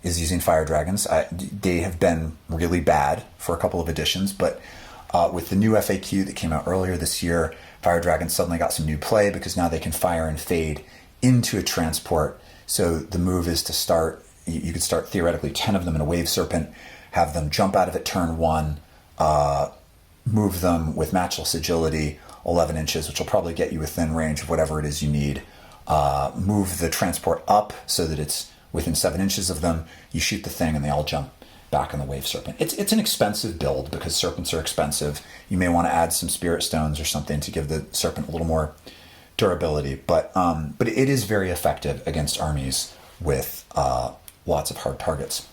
using fire dragons. They have been really bad for a couple of editions, but with the new FAQ that came out earlier this year, fire dragons suddenly got some new play, because now they can fire and fade into a transport So the move is to start, you could start theoretically 10 of them in a Wave Serpent, have them jump out of it turn 1, move them with matchless agility 11 inches, which will probably get you within range of whatever it is you need. Move the transport up so that it's within 7 inches of them. You shoot the thing and they all jump back in the Wave Serpent. It's an expensive build because serpents are expensive. You may want to add some spirit stones or something to give the serpent a little more durability, but it is very effective against armies with lots of hard targets.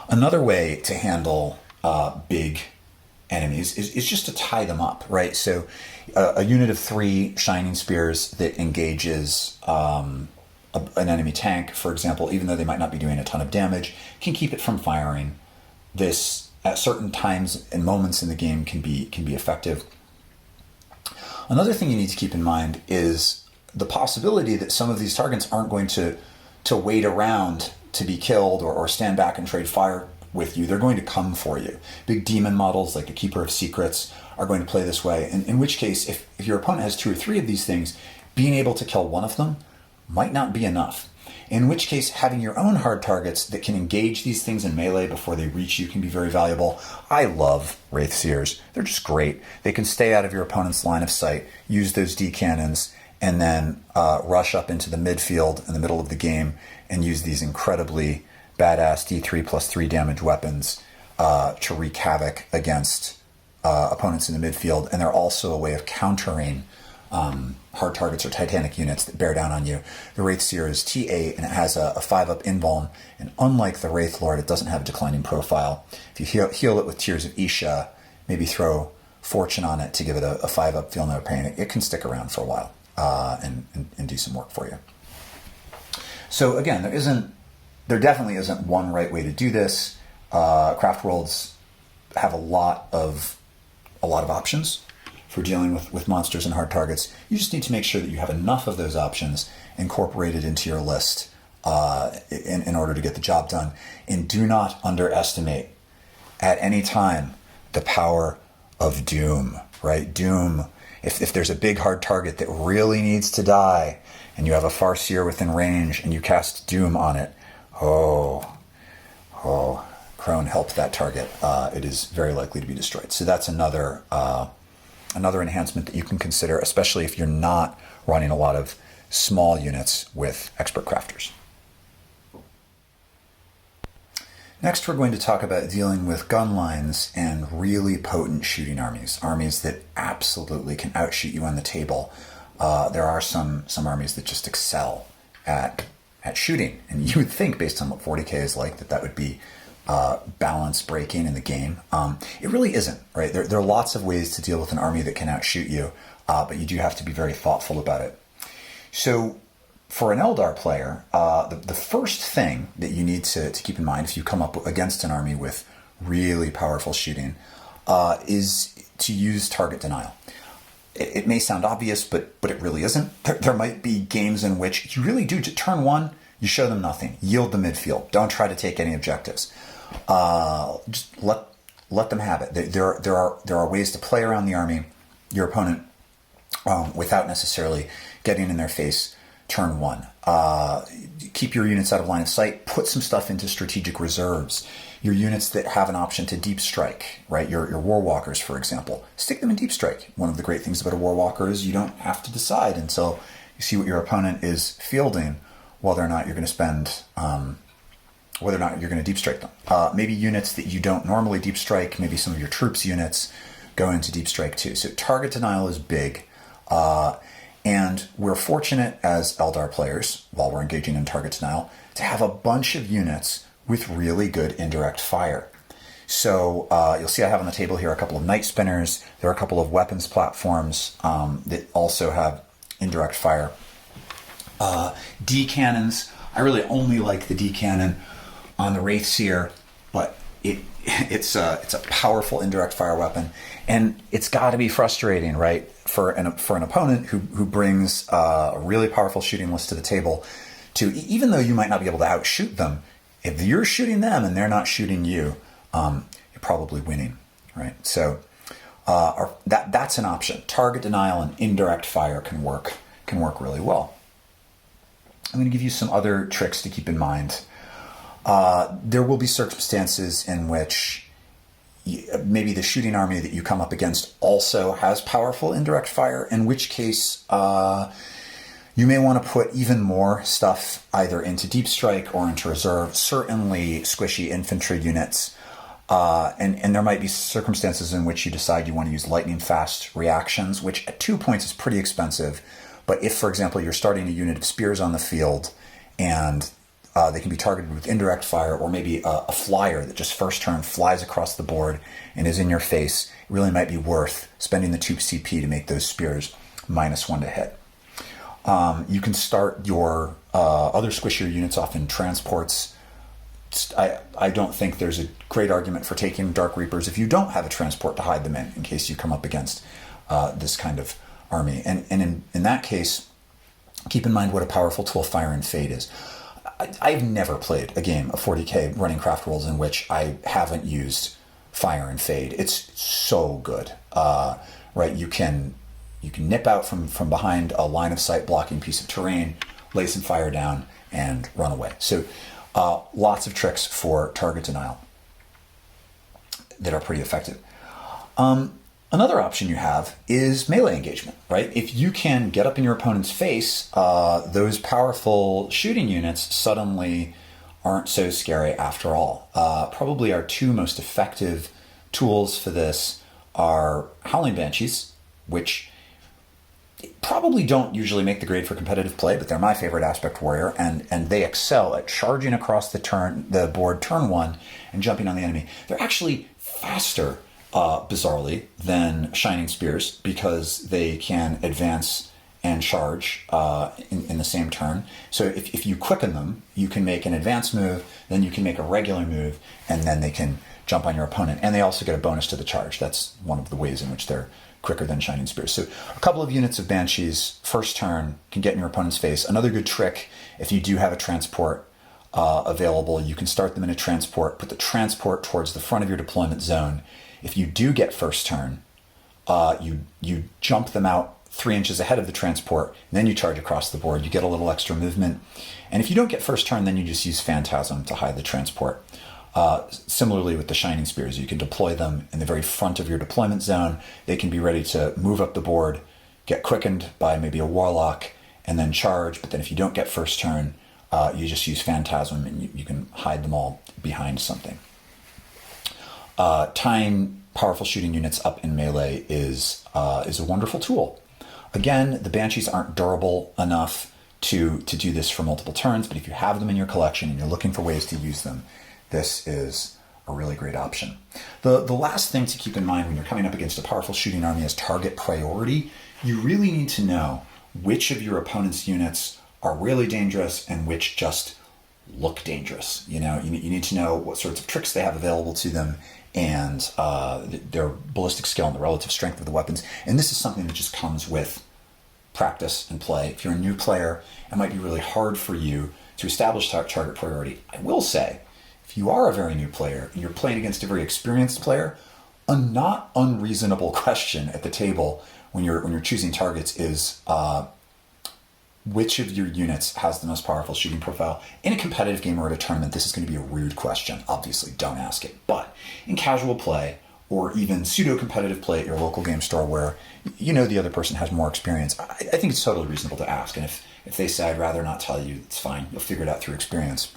Another way to handle big enemies is just to tie them up, right? So a unit of 3 Shining Spears that engages an enemy tank, for example, even though they might not be doing a ton of damage, can keep it from firing. This, at certain times and moments in the game, can be effective. Another thing you need to keep in mind is the possibility that some of these targets aren't going to wait around to be killed or stand back and trade fire with you. They're going to come for you. Big demon models like the Keeper of Secrets are going to play this way, in which case, if your opponent has 2 or 3 of these things, being able to kill one of them might not be enough. In which case, having your own hard targets that can engage these things in melee before they reach you can be very valuable. I love Wraith Seers. They're just great. They can stay out of your opponent's line of sight, use those D cannons, and then rush up into the midfield in the middle of the game and use these incredibly badass D3+3 damage weapons to wreak havoc against opponents in the midfield. And they're also a way of countering hard targets or Titanic units that bear down on you. The Wraith Seer is T8 and it has a 5-up invuln, and unlike the Wraith Lord, it doesn't have a declining profile. If you heal it with Tears of Isha, maybe throw Fortune on it to give it a 5-up Feel No Pain, it can stick around for a while and do some work for you. So again, there definitely isn't one right way to do this. Craftworlds have a lot of options for dealing with monsters and hard targets. You just need to make sure that you have enough of those options incorporated into your list in order to get the job done. And do not underestimate at any time the power of Doom, right? Doom, if there's a big hard target that really needs to die and you have a Farseer within range and you cast Doom on it, Crone helped that target. It is very likely to be destroyed. So that's another enhancement that you can consider, especially if you're not running a lot of small units with expert crafters. Next, we're going to talk about dealing with gun lines and really potent shooting armies that absolutely can outshoot you on the table. There are some armies that just excel at shooting, and you would think, based on what 40k is like, that would be balance breaking in the game. It really isn't, right? There are lots of ways to deal with an army that can outshoot you, but you do have to be very thoughtful about it. So for an Eldar player, the first thing that you need to keep in mind if you come up against an army with really powerful shooting is to use target denial. It may sound obvious, but it really isn't. There might be games in which you really do, turn 1, you show them nothing. Yield the midfield. Don't try to take any objectives. Just let them have it. There are ways to play around the army, your opponent, without necessarily getting in their face turn 1. Keep your units out of line of sight. Put some stuff into strategic reserves. Your units that have an option to deep strike, right? Your Warwalkers, for example. Stick them in deep strike. One of the great things about a Warwalker is you don't have to decide until you see what your opponent is fielding whether or not you're going to spend, whether or not you're going to deep strike them. Maybe units that you don't normally deep strike, maybe some of your troops units go into deep strike too. So target denial is big. And we're fortunate as Eldar players, while we're engaging in target denial, to have a bunch of units with really good indirect fire. So you'll see I have on the table here a couple of Night Spinners. There are a couple of weapons platforms that also have indirect fire. D cannons. I really only like the D cannon on the Wraith Seer, but it's a powerful indirect fire weapon, and it's got to be frustrating, right, for an opponent who brings a really powerful shooting list to the table. To even though you might not be able to outshoot them, if you're shooting them and they're not shooting you, you're probably winning, right? So that's an option. Target denial and indirect fire can work really well. I'm going to give you some other tricks to keep in mind. There will be circumstances in which maybe the shooting army that you come up against also has powerful indirect fire, in which case you may want to put even more stuff either into deep strike or into reserve, certainly squishy infantry units. And there might be circumstances in which you decide you want to use lightning fast reactions, which at 2 points is pretty expensive. But if, for example, you're starting a unit of spears on the field and they can be targeted with indirect fire, or maybe a flyer that just first turn flies across the board and is in your face, it really might be worth spending the 2 CP to make those spears -1 to hit. You can start your other squishier units off in transports. I don't think there's a great argument for taking Dark Reapers if you don't have a transport to hide them in case you come up against this kind of army. And in that case, keep in mind what a powerful tool Fire and Fade is. I've never played a game of 40k running Craftworlds in which I haven't used Fire and Fade. It's so good, right? You can nip out from behind a line of sight blocking piece of terrain, lay some fire down, and run away. So lots of tricks for target denial that are pretty effective. Another option you have is melee engagement, right? If you can get up in your opponent's face, those powerful shooting units suddenly aren't so scary after all. Probably our 2 most effective tools for this are Howling Banshees, which probably don't usually make the grade for competitive play, but they're my favorite aspect warrior, and they excel at charging across the board turn 1 and jumping on the enemy. They're actually faster, bizarrely, than Shining Spears because they can advance and charge in the same turn. So if you quicken them, you can make an advance move, then you can make a regular move, and then they can jump on your opponent. And they also get a bonus to the charge. That's one of the ways in which they're quicker than Shining Spears. So a couple of units of Banshees, first turn, can get in your opponent's face. Another good trick, if you do have a transport available, you can start them in a transport, put the transport towards the front of your deployment zone. If you do get first turn, you jump them out 3 inches ahead of the transport, and then you charge across the board. You get a little extra movement. And if you don't get first turn, then you just use Phantasm to hide the transport. Similarly with the Shining Spears, you can deploy them in the very front of your deployment zone. They can be ready to move up the board, get quickened by maybe a Warlock, and then charge. But then if you don't get first turn, you just use Phantasm, and you can hide them all behind something. Tying powerful shooting units up in melee is a wonderful tool. Again, the Banshees aren't durable enough to do this for multiple turns, but if you have them in your collection and you're looking for ways to use them, this is a really great option. The last thing to keep in mind when you're coming up against a powerful shooting army is target priority. You really need to know which of your opponent's units are really dangerous and which just look dangerous. You need to know what sorts of tricks they have available to them and their ballistic skill and the relative strength of the weapons. And this is something that just comes with practice and play. If you're a new player, it might be really hard for you to establish target priority. I will say, if you are a very new player and you're playing against a very experienced player, a not unreasonable question at the table when you're choosing targets is which of your units has the most powerful shooting profile? In a competitive game or at a tournament, this is going to be a rude question. Obviously, don't ask it. But in casual play or even pseudo-competitive play at your local game store where you know the other person has more experience, I think it's totally reasonable to ask. And if they say, I'd rather not tell you, it's fine. You'll figure it out through experience.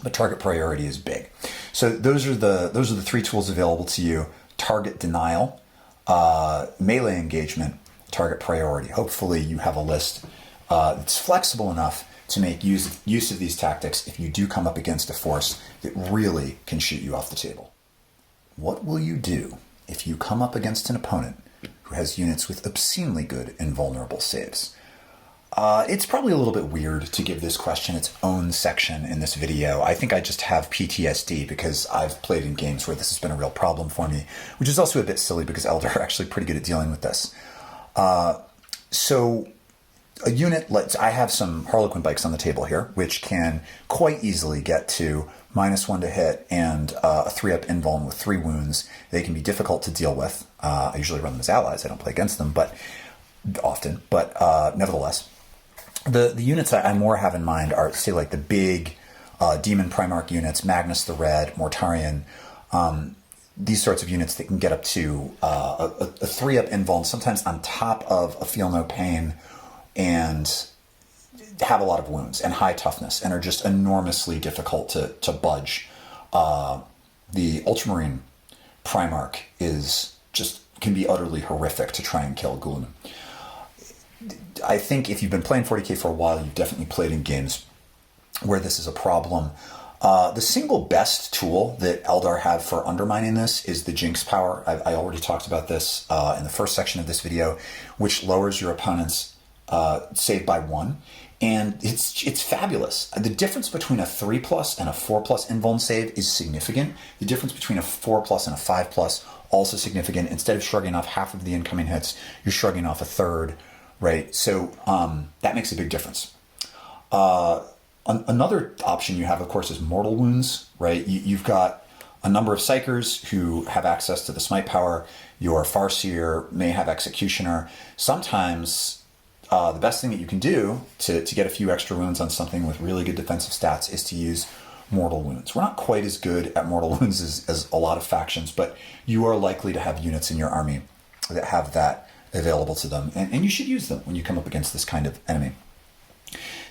But target priority is big. So those are the 3 tools available to you: target denial, melee engagement, target priority. Hopefully you have a list that's flexible enough to make use of these tactics if you do come up against a force that really can shoot you off the table. What will you do if you come up against an opponent who has units with obscenely good invulnerable saves? It's probably a little bit weird to give this question its own section in this video. I think I just have PTSD because I've played in games where this has been a real problem for me, which is also a bit silly because Eldar are actually pretty good at dealing with this. So a unit, I have some Harlequin bikes on the table here, which can quite easily get to -1 to hit and a 3-up invuln with 3 wounds. They can be difficult to deal with. I usually run them as allies. I don't play against them, but often. But nevertheless, The units I more have in mind are, say, like the big Demon Primarch units, Magnus the Red, Mortarion, these sorts of units that can get up to a 3-up invuln, sometimes on top of a Feel No Pain, and have a lot of wounds and high toughness, and are just enormously difficult to budge. The Ultramarine Primarch can be utterly horrific to try and kill Guilliman. I think if you've been playing 40k for a while, you've definitely played in games where this is a problem. The single best tool that Eldar have for undermining this is the Jinx power. I already talked about this in the first section of this video, which lowers your opponent's save by 1. And it's fabulous. The difference between a 3+ and a 4+ invuln save is significant. The difference between a 4+ and a 5+ also significant. Instead of shrugging off half of the incoming hits, you're shrugging off a third, right? So that makes a big difference. Another option you have, of course, is mortal wounds, right? You've got a number of Psychers who have access to the smite power. Your Farseer may have Executioner. Sometimes the best thing that you can do to get a few extra wounds on something with really good defensive stats is to use mortal wounds. We're not quite as good at mortal wounds as a lot of factions, but you are likely to have units in your army that have that available to them, and you should use them when you come up against this kind of enemy.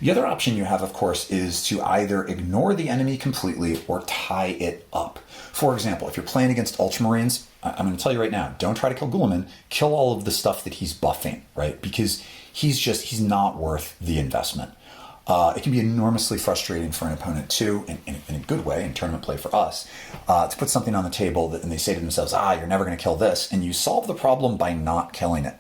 The other option you have, of course, is to either ignore the enemy completely or tie it up. For example, if you're playing against Ultramarines, I'm going to tell you right now, don't try to kill Guilliman. Kill all of the stuff that he's buffing, right? Because he's not worth the investment. It can be enormously frustrating for an opponent too, in a good way, in tournament play for us, to put something on the table and they say to themselves, you're never going to kill this, and you solve the problem by not killing it.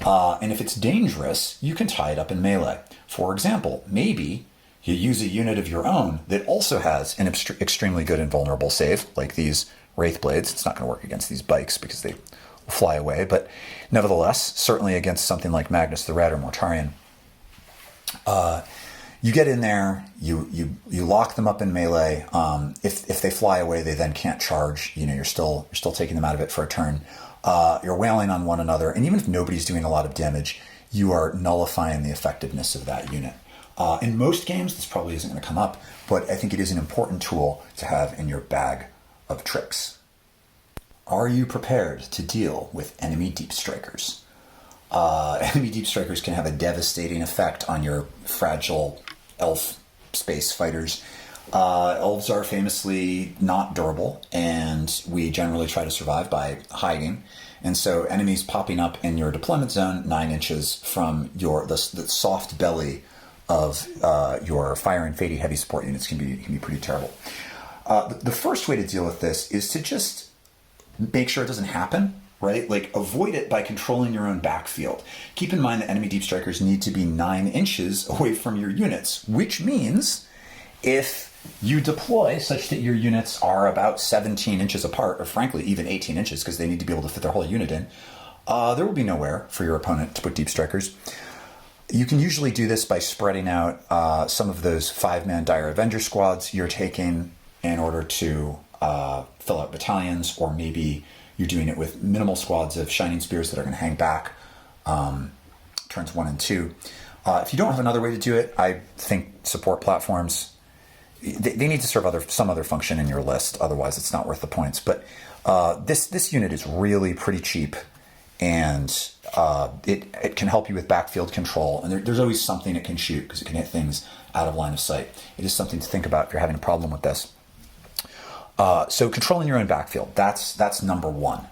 And if it's dangerous, you can tie it up in melee. For example, maybe you use a unit of your own that also has an extremely good invulnerable save, like these Wraith Blades. It's not going to work against these bikes because they will fly away, but nevertheless, certainly against something like Magnus the Red or Mortarion. You get in there, you lock them up in melee. If they fly away, they then can't charge. You're still taking them out of it for a turn. You're wailing on one another, and even if nobody's doing a lot of damage, you are nullifying the effectiveness of that unit. In most games, this probably isn't going to come up, but I think it is an important tool to have in your bag of tricks. Are you prepared to deal with enemy deep strikers? Enemy deep strikers can have a devastating effect on your fragile elf space fighters. Elves are famously not durable, and we generally try to survive by hiding. And so enemies popping up in your deployment zone 9 inches from the soft belly of your Fire and Fady heavy support units can be pretty terrible. The first way to deal with this is to just make sure it doesn't happen, right? Like, avoid it by controlling your own backfield. Keep in mind that enemy deep strikers need to be 9 inches away from your units, which means if you deploy such that your units are about 17 inches apart, or frankly, even 18 inches, because they need to be able to fit their whole unit in, there will be nowhere for your opponent to put deep strikers. You can usually do this by spreading out some of those 5-man dire Avenger squads you're taking in order to fill out battalions, or maybe you're doing it with minimal squads of Shining Spears that are going to hang back turns 1 and 2. If you don't have another way to do it, I think support platforms, they need to serve some other function in your list, otherwise it's not worth the points. But this unit is really pretty cheap, and it can help you with backfield control. And there's always something it can shoot, because it can hit things out of line of sight. It is something to think about if you're having a problem with this. So controlling your own backfield, that's number one.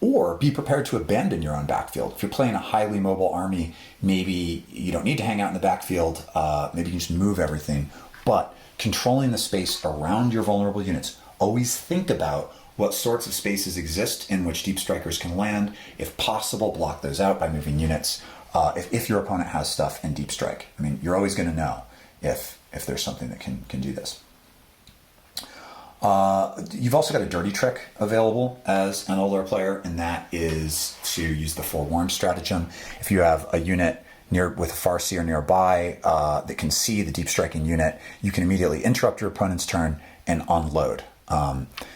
Or be prepared to abandon your own backfield. If you're playing a highly mobile army, maybe you don't need to hang out in the backfield. Maybe you can just move everything. But controlling the space around your vulnerable units. Always think about what sorts of spaces exist in which deep strikers can land. If possible, block those out by moving units. If your opponent has stuff in deep strike, I mean, you're always going to know if there's something that can do this. You've also got a dirty trick available as an Eldar player, and that is to use the forewarned stratagem. If you have a unit with a Farseer nearby that can see the deep striking unit, you can immediately interrupt your opponent's turn and unload.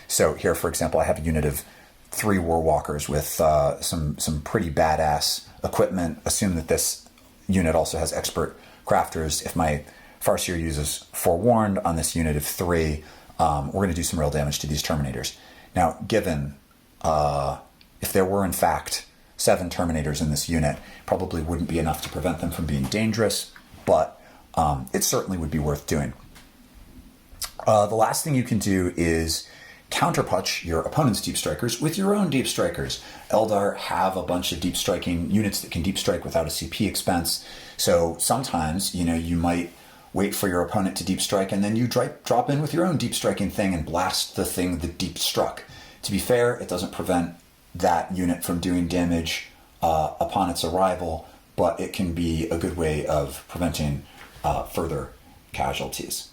So here, for example, I have a unit of 3 Warwalkers with some pretty badass equipment. Assume that this unit also has expert crafters. If my Farseer uses Forewarned on this unit of 3, we're going to do some real damage to these Terminators. Now, given if there were in fact 7 Terminators in this unit, probably wouldn't be enough to prevent them from being dangerous, but it certainly would be worth doing. The last thing you can do is counterpunch your opponent's deep strikers with your own deep strikers. Eldar have a bunch of deep striking units that can deep strike without a CP expense. So sometimes, you might wait for your opponent to deep strike and then you drop in with your own deep striking thing and blast the thing that deep struck. To be fair, it doesn't prevent that unit from doing damage upon its arrival, but it can be a good way of preventing further casualties.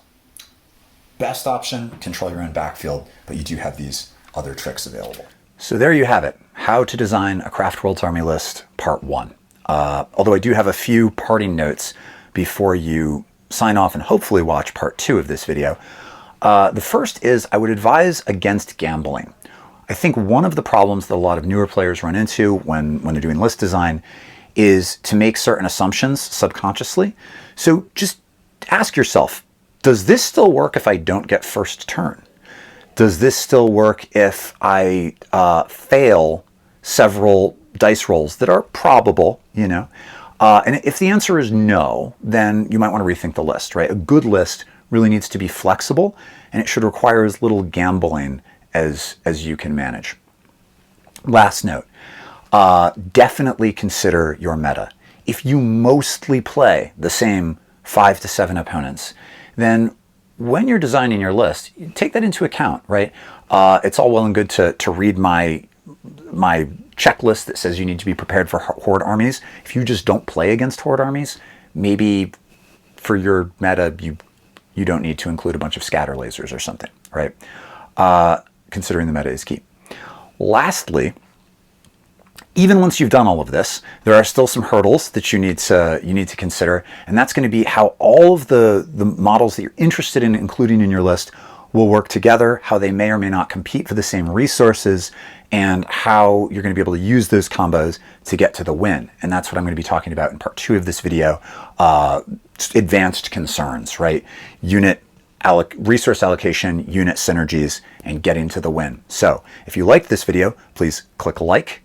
Best option, control your own backfield, but you do have these other tricks available. So there you have it, how to design a Craftworld's army list, part 1. Although I do have a few parting notes before you sign off and hopefully watch part 2 of this video. The first is I would advise against gambling. I think one of the problems that a lot of newer players run into when they're doing list design is to make certain assumptions subconsciously. So just ask yourself, does this still work if I don't get first turn? Does this still work if I fail several dice rolls that are probable, And if the answer is no, then you might want to rethink the list, right? A good list really needs to be flexible, and it should require as little gambling as you can manage. Last note, definitely consider your meta. If you mostly play the same 5 to 7 opponents, then when you're designing your list, take that into account, right? It's all well and good to read my checklist that says you need to be prepared for Horde Armies. If you just don't play against Horde Armies, maybe for your meta, you don't need to include a bunch of scatter lasers or something, right? Considering the meta is key. Lastly, even once you've done all of this, there are still some hurdles that you need to consider, and that's going to be how all of the models that you're interested in including in your list will work together, how they may or may not compete for the same resources, and how you're going to be able to use those combos to get to the win. And that's what I'm going to be talking about in part 2 of this video, advanced concerns, right? Resource allocation, unit synergies, and getting to the win. So if you liked this video, please click like,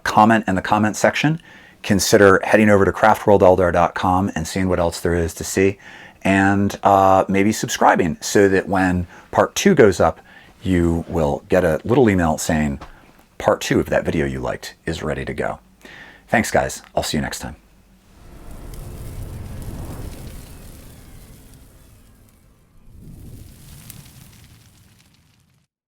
comment in the comment section, consider heading over to craftworldeldar.com and seeing what else there is to see, and maybe subscribing so that when part 2 goes up, you will get a little email saying part 2 of that video you liked is ready to go. Thanks, guys. I'll see you next time.